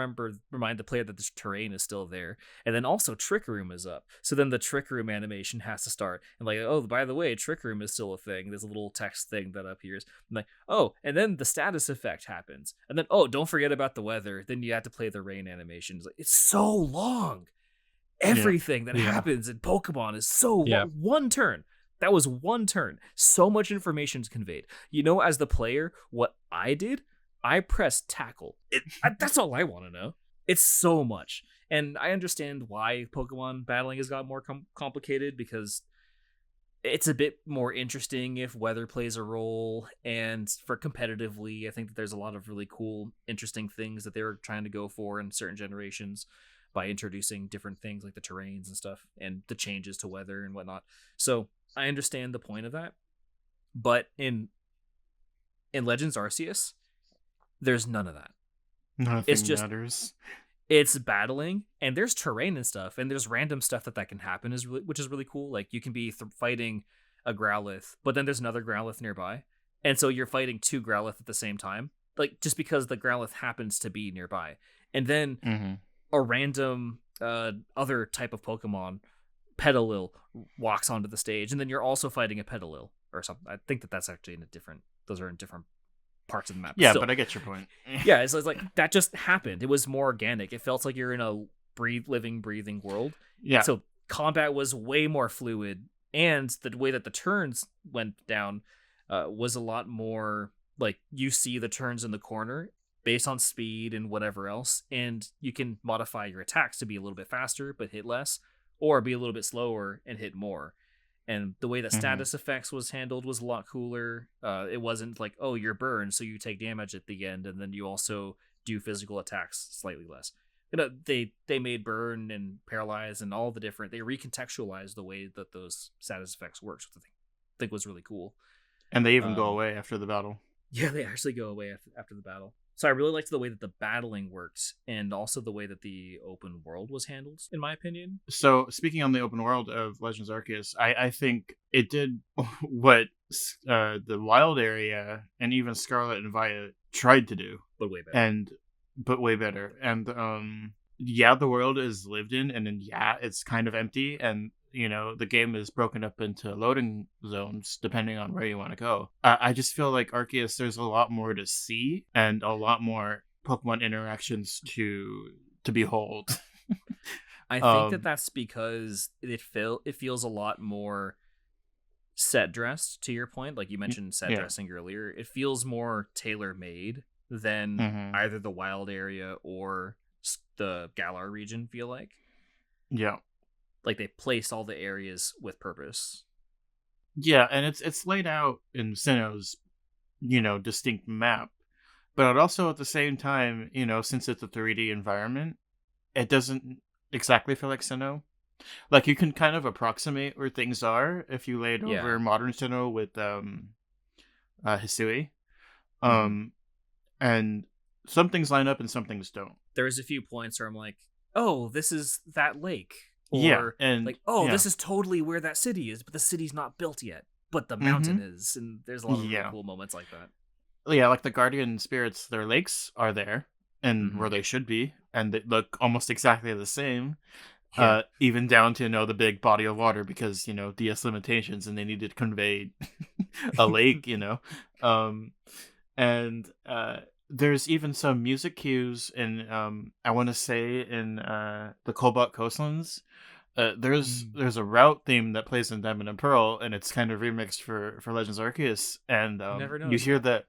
remind the player that the terrain is still there. And then also Trick Room is up. So then the Trick Room animation has to start. And like, by the way, Trick Room is still a thing. There's a little text thing that appears. I'm like, and then the status effect happens. And then, don't forget about the weather. Then you have to play the rain animations. It's so long. Everything that happens in Pokemon is so long. One turn. That was one turn. So much information is conveyed. As the player, what I did, I pressed tackle. That's all I want to know. It's so much. And I understand why Pokemon battling has got more complicated, because it's a bit more interesting if weather plays a role. And for competitively, I think that there's a lot of really cool, interesting things that they were trying to go for in certain generations by introducing different things like the terrains and stuff and the changes to weather and whatnot. So I understand the point of that, but in Legends Arceus, there's none of that. Nothing matters. It's battling, and there's terrain and stuff, and there's random stuff that can happen, which is really cool. Like you can be fighting a Growlithe, but then there's another Growlithe nearby, and so you're fighting two Growlithe at the same time, like just because the Growlithe happens to be nearby, and then a random other type of Pokemon, Petalil, walks onto the stage, and then you're also fighting a Petalil or something. I think that's actually those are in different parts of the map. Yeah, but I get your point. Yeah, it's like that just happened. It was more organic. It felt like you're in a living, breathing world. Yeah. So combat was way more fluid, and the way that the turns went down was a lot more like you see the turns in the corner based on speed and whatever else, and you can modify your attacks to be a little bit faster but hit less, or be a little bit slower and hit more. And the way that status effects was handled was a lot cooler. It wasn't like, you're burned, so you take damage at the end, and then you also do physical attacks slightly less. They made burn and paralyze and all the different. They recontextualized the way that those status effects work, which I think was really cool. And they even go away after the battle. Yeah, they actually go away after the battle. So I really liked the way that the battling works, and also the way that the open world was handled, in my opinion. So speaking on the open world of Legends Arceus, I think it did what the wild area and even Scarlet and Violet tried to do, But way better. and but way better. And yeah, the world is lived in, and then yeah, it's kind of empty, and the game is broken up into loading zones depending on where you want to go. I just feel like Arceus, there's a lot more to see and a lot more Pokemon interactions to behold. I think that that's because it feels a lot more set dressed, to your point. Like you mentioned set Yeah. dressing earlier. It feels more tailor made than Mhm. either the wild area or the Galar region feel like. Yeah. Like they placed all the areas with purpose. Yeah, and it's laid out in Sinnoh's, distinct map. But it also at the same time, since it's a 3D environment, it doesn't exactly feel like Sinnoh. Like you can kind of approximate where things are if you laid Yeah. over modern Sinnoh with Hisui. Mhm. And some things line up and some things don't. There's a few points where I'm like, oh, this is that lake. Or Yeah, and like, oh, yeah. this is totally where that city is, but the city's not built yet. But the mountain is, and there's a lot of really Yeah. cool moments like that. Yeah, like the guardian spirits, their lakes are there and Mhm. where they should be, and they look almost exactly the same. Yeah. Even down to the big body of water because DS limitations and they needed to convey a lake. And there's even some music cues in I want to say in the Cobalt Coastlands. There's a route theme that plays in Diamond and Pearl, and it's kind of remixed for Legends Arceus, and Never you noticed hear that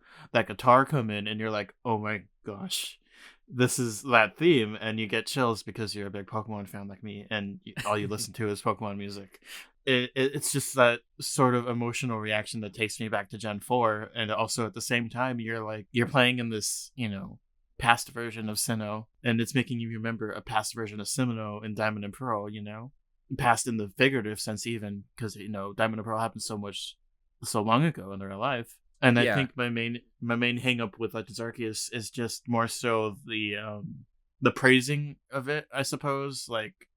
guitar come in, and you're like, oh my gosh, this is that theme, and you get chills because you're a big Pokemon fan like me, and all you listen to is Pokemon music. It's just that sort of emotional reaction that takes me back to Gen 4, and also at the same time you're playing in this past version of Sinnoh, and it's making you remember a past version of Sinnoh in Diamond and Pearl, past in the figurative sense even, because Diamond and Pearl happened so long ago in real life. And I Yeah. think my main hang up with Legends Arceus is just more so the praising of it, I suppose. Like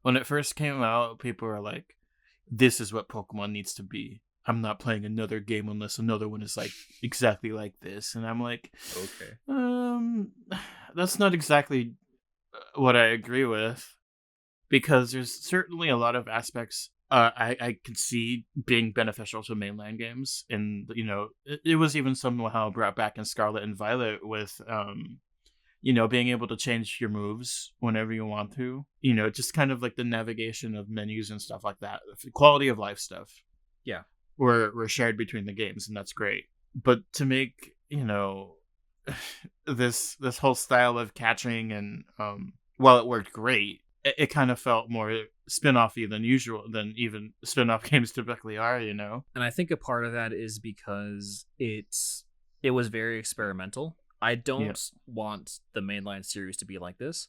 when it first came out, people were like, this is what Pokemon needs to be. I'm not playing another game unless another one is like exactly like this. And I'm like, Okay. that's not exactly what I agree with, because there's certainly a lot of aspects I could see being beneficial to mainline games, and it was even somehow brought back in Scarlet and Violet with being able to change your moves whenever you want to, just kind of like the navigation of menus and stuff like that, the quality of life stuff. Yeah. Were shared between the games, and that's great. But to make this whole style of catching, and while it worked great, it kind of felt more spin-offy than usual, than even spin-off games typically are. And I think a part of that is because it was very experimental. I don't want the mainline series to be like this,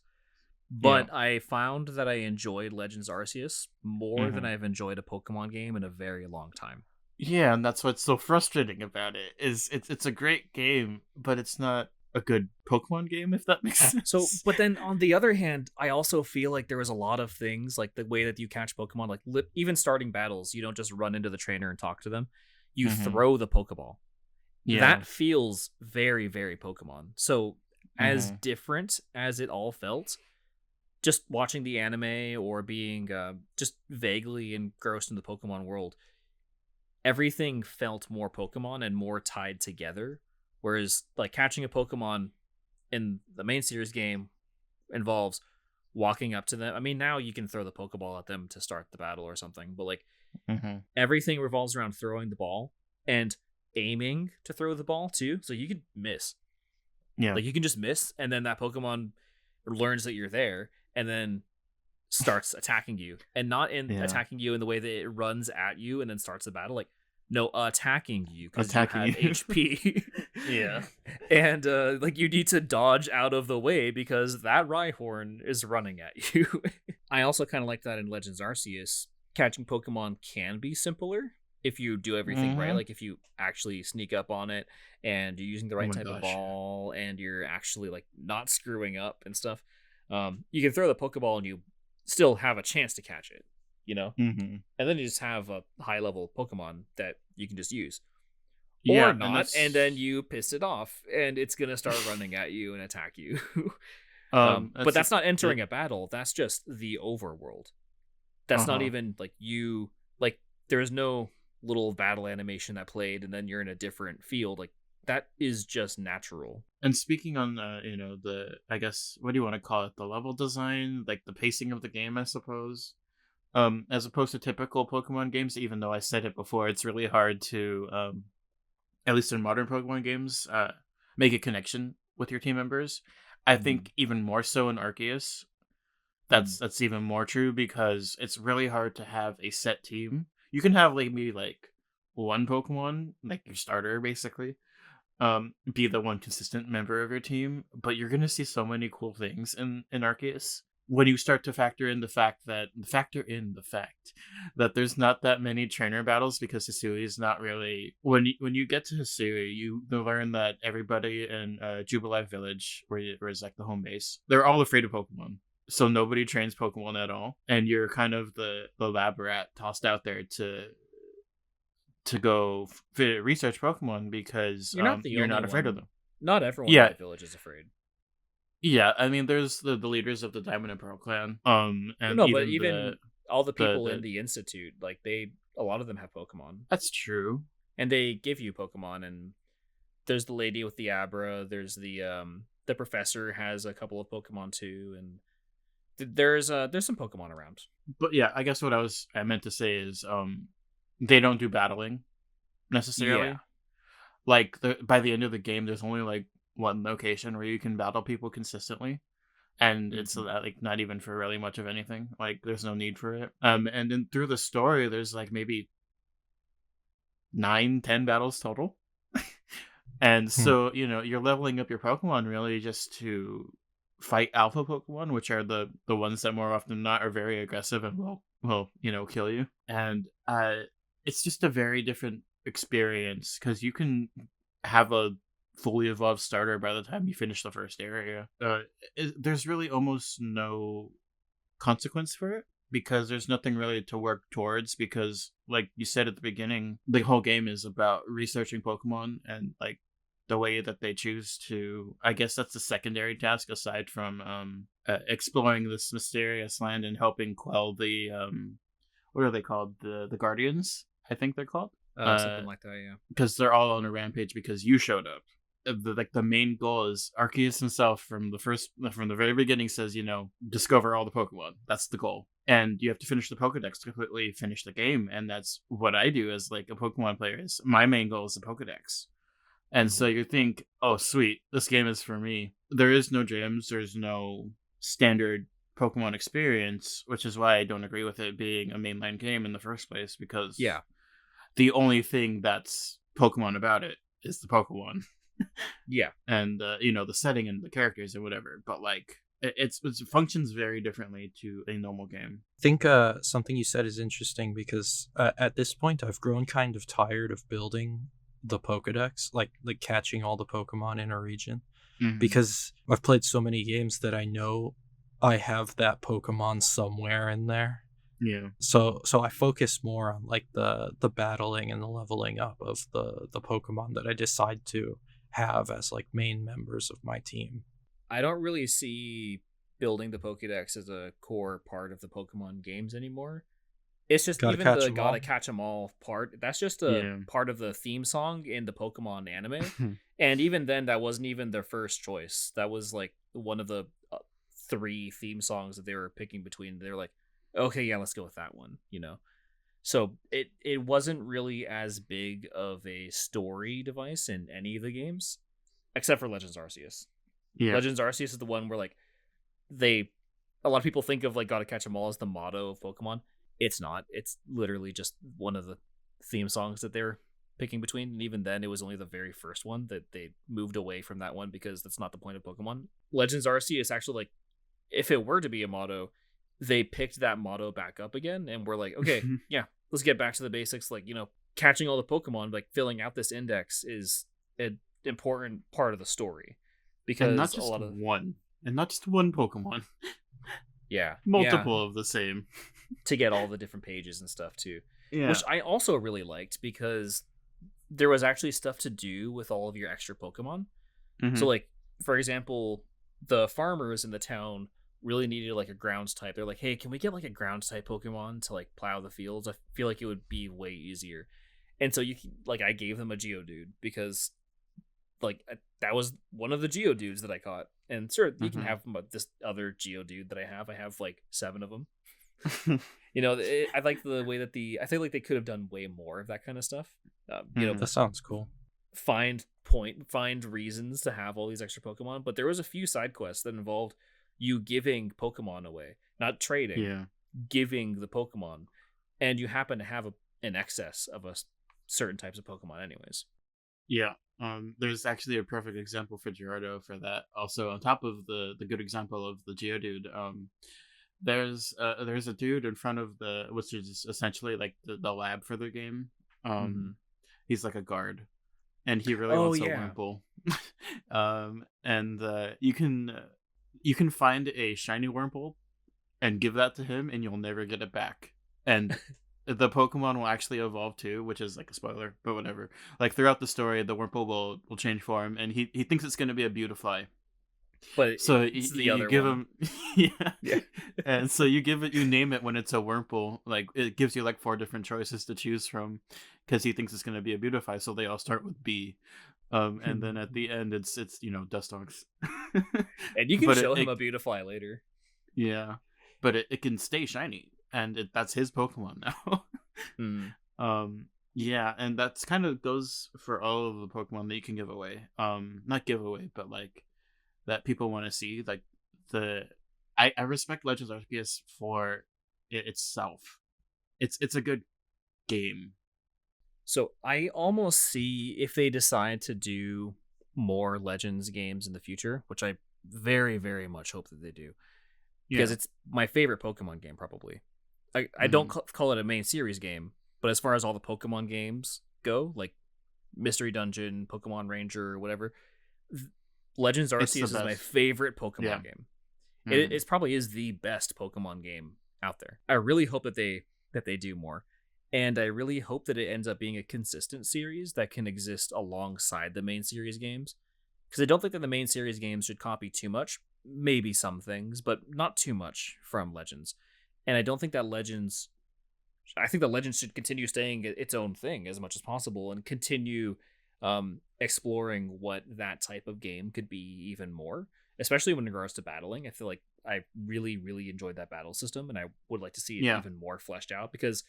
but I found that I enjoyed Legends Arceus more than I've enjoyed a Pokemon game in a very long time. Yeah, and that's what's so frustrating about it, is it's a great game, but it's not a good Pokemon game, if that makes sense. So, but then on the other hand, I also feel like there was a lot of things, like the way that you catch Pokemon, like even starting battles, you don't just run into the trainer and talk to them. You throw the Pokeball. Yeah. That feels very, very Pokemon. So, as different as it all felt, just watching the anime or being just vaguely engrossed in the Pokemon world, everything felt more Pokemon and more tied together. Whereas, like, catching a Pokemon in the main series game involves walking up to them. I mean, now you can throw the Pokeball at them to start the battle or something, but like everything revolves around throwing the ball and aiming to throw the ball too. So you could miss. Yeah. Like you can just miss, and then that Pokemon learns that you're there and then starts attacking you. And not in attacking you in the way that it runs at you and then starts the battle. Like, no, attacking you because you have HP. Yeah. And like you need to dodge out of the way because that Rhyhorn is running at you. I also kind of like that in Legends Arceus. Catching Pokemon can be simpler if you do everything right, like if you actually sneak up on it and you're using the Oh right my type of gosh. ball and you're actually like not screwing up and stuff, you can throw the Pokeball and you still have a chance to catch it, you know? Mm-hmm. And then you just have a high level Pokemon that you can just use. Or Yeah, and not, and then that's you piss it off and it's gonna start running at you and attack you. But that's that's not the entering a battle, that's just the overworld. That's not uh-huh. even like you like there's no little battle animation that played and then you're in a different field. Like that is just natural. And speaking on the, I guess, what do you want to call it, the level design, like the pacing of the game, I suppose. As opposed to typical Pokemon games, even though I said it before, it's really hard to at least in modern Pokemon games, make a connection with your team members. I Mm-hmm. think even more so in Arceus. Mm-hmm. That's even more true because it's really hard to have a set team. You can have like maybe like one Pokemon, like your starter basically, be the one consistent member of your team, but you're gonna see so many cool things in Arceus when you start to factor in the fact that there's not that many trainer battles because Hisui is not really when you get to Hisui, you learn that everybody in Jubilife Village, where is like the home base, they're all afraid of Pokemon. So nobody trains Pokemon at all, and you're kind of the lab rat tossed out there to go research Pokemon because You're not the you're only not afraid of one. them. Not everyone in Yeah, that village is afraid. yeah. I mean, there's the leaders of the Diamond and Pearl clan, Well, and no, but even the even all the the people in the. the institute, like a lot of them have Pokemon, That's true. and they give you Pokemon. And there's the lady with the Abra. There's the professor has a couple of Pokemon too, and there's some Pokemon around. But yeah, I guess what I meant to say is they don't do battling Yeah. necessarily. Like by the end of the game, there's only like one location where you can battle people consistently, and it's Mm-hmm. like not even for really much of anything. Like there's no need for it. And then through the story, there's like maybe 9, 10 battles total. And Hmm. so, you're leveling up your Pokemon really just to fight alpha Pokemon, which are the ones that more often than not are very aggressive and will kill you. And it's just a very different experience because you can have a fully evolved starter by the time you finish the first area. There's really almost no consequence for it because there's nothing really to work towards because like you said at the beginning, the whole game is about researching Pokemon and like the way that they choose to, I guess that's the secondary task aside from exploring this mysterious land and helping quell the what are they called, the guardians, I think they're called, Something like that. Yeah. because they're all on a rampage because you showed up. The main goal is Arceus himself from the very beginning says, discover all the Pokemon. That's the goal, and you have to finish the Pokedex to completely finish the game. And that's what I do as like a Pokemon player. Is my main goal is the Pokedex. And Mm-hmm. so you think, oh sweet, this game is for me. There is no gyms. There's no standard Pokemon experience, which is why I don't agree with it being a mainline game in the first place because Yeah. the only thing that's Pokemon about it is the Pokemon Yeah. and the setting and the characters and whatever. But like it functions very differently to a normal game. I think something you said is interesting because at this point I've grown kind of tired of building the Pokedex, like catching all the Pokemon in a region, Mm-hmm. because I've played so many games that I know I have that Pokemon somewhere in there. Yeah. So I focus more on like the battling and the leveling up of the Pokemon that I decide to have as like main members of my team. I don't really see building the Pokédex as a core part of the Pokemon games anymore. It's just Gotta even catch the them gotta all. catch 'em all part. That's just a Yeah. part of the theme song in the Pokemon anime, and even then, that wasn't even their first choice. That was like one of the three theme songs that they were picking between. They were like, okay, yeah, let's go with that one. So it wasn't really as big of a story device in any of the games, except for Legends Arceus. Yeah. Legends Arceus is the one where like they a lot of people think of like gotta catch 'em all as the motto of Pokemon. It's not. It's literally just one of the theme songs that they're picking between. And even then it was only the very first one that they moved away from that one because that's not the point of Pokemon. Legends Arceus actually, like, if it were to be a motto, they picked that motto back up again and we're like, okay, yeah, let's get back to the basics. Like, catching all the Pokemon, like filling out this index, is an important part of the story, And not because a just lot of one. And not just one Pokemon. yeah, Multiple of the same. to get all the different pages and stuff too, Yeah. which I also really liked, because there was actually stuff to do with all of your extra Pokemon. So, Mhm. like, for example, the farmers in the town really needed like a grounds type. They're like, hey, can we get like a grounds type Pokemon to like plow the fields? I feel like it would be way easier. And so like I gave them a Geodude, because like that was one of the Geodudes that I caught. And sure, you can Mhm. have this other Geodude that I have. I have like 7 of them. I like the way that I feel like they could have done way more of that kind of stuff. Mhm. That sounds cool. Find reasons to have all these extra Pokemon, but there was a few side quests that involved you giving Pokemon away, not trading, Yeah. giving the Pokemon, and you happen to have an excess of certain types of Pokemon anyways. Yeah. There's actually a perfect example for Gerardo for that. Also, on top of the good example of the Geodude, there's a dude in front of which is essentially like the lab for the game. Mm-hmm. He's like a guard, and he really Oh wants a yeah. Wurmple. And you can find a shiny Wurmple and give that to him, and you'll never get it back. And the Pokemon will actually evolve too, which is like a spoiler, but whatever. Like throughout the story, the Wurmple will change form, and he thinks it's going to be a Beautifly. But So it's the you other give one. him, yeah, Yeah. and so you name it when it's a Wurmple. Like it gives you like 4 different choices to choose from, because he thinks it's going to be a Beautify. So they all start with B, and then at the end it's Dustox. And you can But show him it a Beautifly later. yeah, but it can stay shiny, and that's his Pokemon now. Mm. Yeah, and that's kind of goes for all of the Pokemon that you can give away. Not give away, but like that people want to see. Like I respect Legends Arceus for itself. It's a good game. So I almost see if they decide to do more Legends games in the future, which I very, very much hope that they do, because Yeah. it's my favorite Pokemon game, probably. I don't Hmm. call it a main series game, but as far as all the Pokemon games go, like Mystery Dungeon, Pokemon Ranger, whatever, Legends It's the Arceus is my best. favorite Yeah. Pokemon game. Hmm. It probably is the best Pokemon game out there. I really hope that they do more, and I really hope that it ends up being a consistent series that can exist alongside the main series games. Because I don't think that the main series games should copy too much. Maybe some things, but not too much from Legends. And I don't think that Legends. I think that Legends should continue staying its own thing as much as possible, and continue exploring what that type of game could be even more, especially when regards to battling. I feel like I really, really enjoyed that battle system, and I would like to see it Yeah. even more fleshed out, because,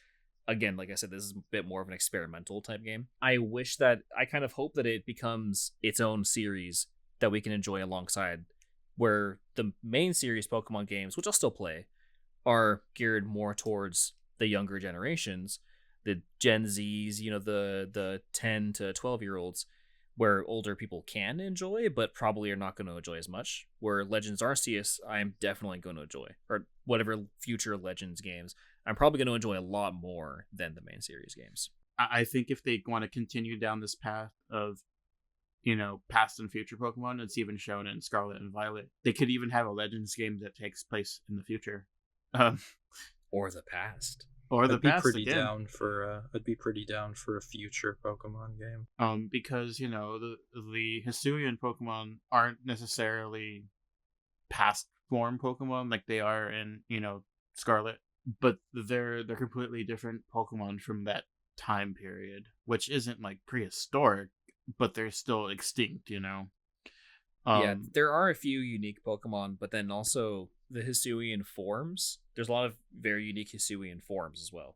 again, like I said, this is a bit more of an experimental type game. I kind of hope that it becomes its own series that we can enjoy alongside, where the main series Pokemon games, which I'll still play, are geared more towards the younger generations, the Gen Zs, the 10 to 12-year-olds, where older people can enjoy, but probably are not going to enjoy as much. Where Legends Arceus, I'm definitely going to enjoy, or whatever future Legends games, I'm probably going to enjoy a lot more than the main series games. I think if they want to continue down this path of past and future Pokemon, it's even shown in Scarlet and Violet. They could even have a Legends game that takes place in the future. Um, Or the past. or the I'd be past pretty again. down for a future Pokemon game. Because the Hisuian Pokemon aren't necessarily past form Pokemon like they are in Scarlet, but they're completely different Pokemon from that time period, which isn't like prehistoric, but they're still extinct. Yeah, Um, there are a few unique Pokemon, but then also the Hisuian forms. There's a lot of very unique Hisuian forms as well.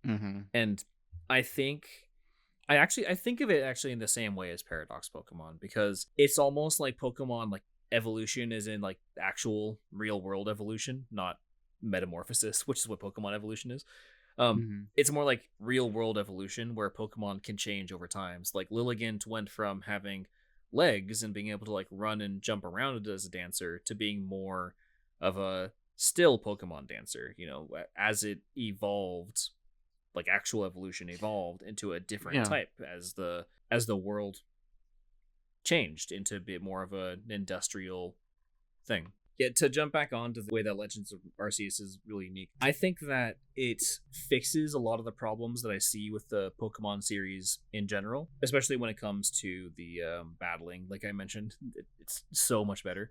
mhm. And I think I think of it actually in the same way as Paradox Pokemon, because it's almost like Pokemon like evolution is in like actual real world evolution, not metamorphosis, which is what Pokemon evolution is. Mhm. It's more like real world evolution where Pokemon can change over times. Like Lilligant went from having legs and being able to like run and jump around as a dancer to being more of a still Pokemon dancer, as it evolved like actual evolution evolved into a different type as the world changed into a bit more of an industrial thing. Yeah, to jump back on to the way that Legends of Arceus is really unique, I think that it fixes a lot of the problems that I see with the Pokemon series in general, especially when it comes to the battling. Like I mentioned, it's so much better,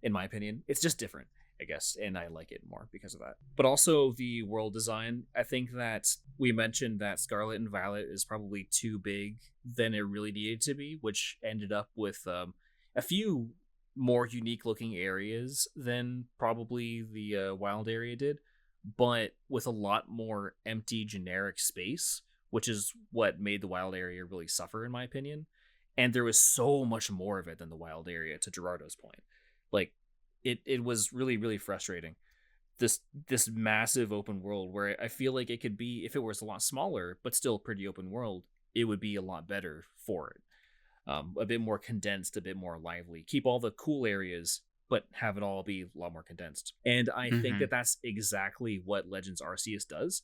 in my opinion. It's just different, I guess, and I like it more because of that. But also the world design. I think that we mentioned that Scarlet and Violet is probably too big than it really needed to be, which ended up with a few more unique looking areas than probably the wild area did, but with a lot more empty generic space, which is what made the wild area really suffer, in my opinion. And there was so much more of it than the wild area, to Gerardo's point. Like it was really, really frustrating. This massive open world where I feel like it could be, if it was a lot smaller but still pretty open world, it would be a lot better for it. A bit more condensed, a bit more lively. Keep all the cool areas, but have it all be a lot more condensed. And I think that that's exactly what Legends Arceus does.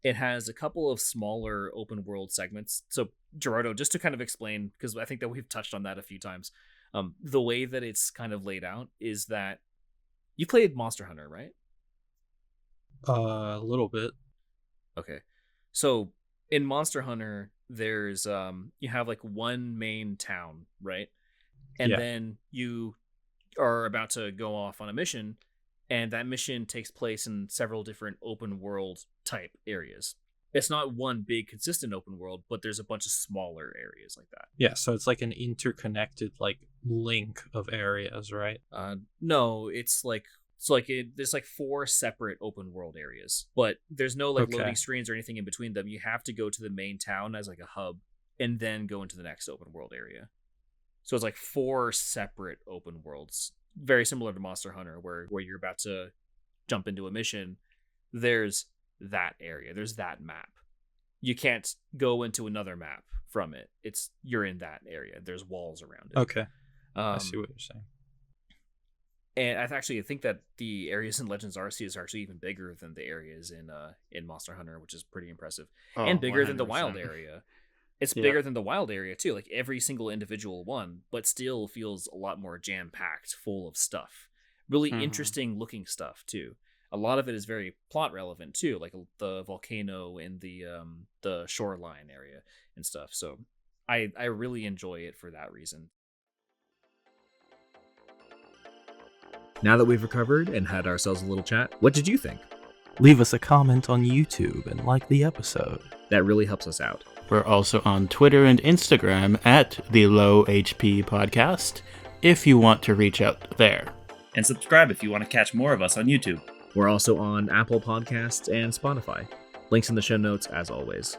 It has a couple of smaller open world segments. So, Gerardo, just to kind of explain, because I think that we've touched on that a few times, the way that it's kind of laid out is that you played Monster Hunter, right? A little bit. Okay. So, in Monster Hunter, there's you have like one main town, right? And then you are about to go off on a mission, and that mission takes place in several different open world type areas. It's not one big consistent open world, but there's a bunch of smaller areas like that. Yeah, so it's like an interconnected like link of areas, right? No, it's like there's like 4 separate open world areas, but there's no like loading screens or anything in between them. You have to go to the main town as like a hub and then go into the next open world area. So it's like 4 separate open worlds, very similar to Monster Hunter, where you're about to jump into a mission. There's that area, there's that map. You can't go into another map from it. You're in that area. There's walls around it. Okay, I see what you're saying. And I actually think that the areas in Legends Arceus are actually even bigger than the areas in Monster Hunter, which is pretty impressive. And bigger 100%. Than the wild area. It's bigger than the wild area, too. Like, every single individual one, but still feels a lot more jam-packed, full of stuff. Really interesting looking stuff, too. A lot of it is very plot relevant, too, like the volcano and the shoreline area and stuff. So I really enjoy it for that reason. Now that we've recovered and had ourselves a little chat, what did you think? Leave us a comment on YouTube and like the episode. That really helps us out. We're also on Twitter and Instagram at the Low HP Podcast, if you want to reach out there. And subscribe if you want to catch more of us on YouTube. We're also on Apple Podcasts and Spotify. Links in the show notes, as always.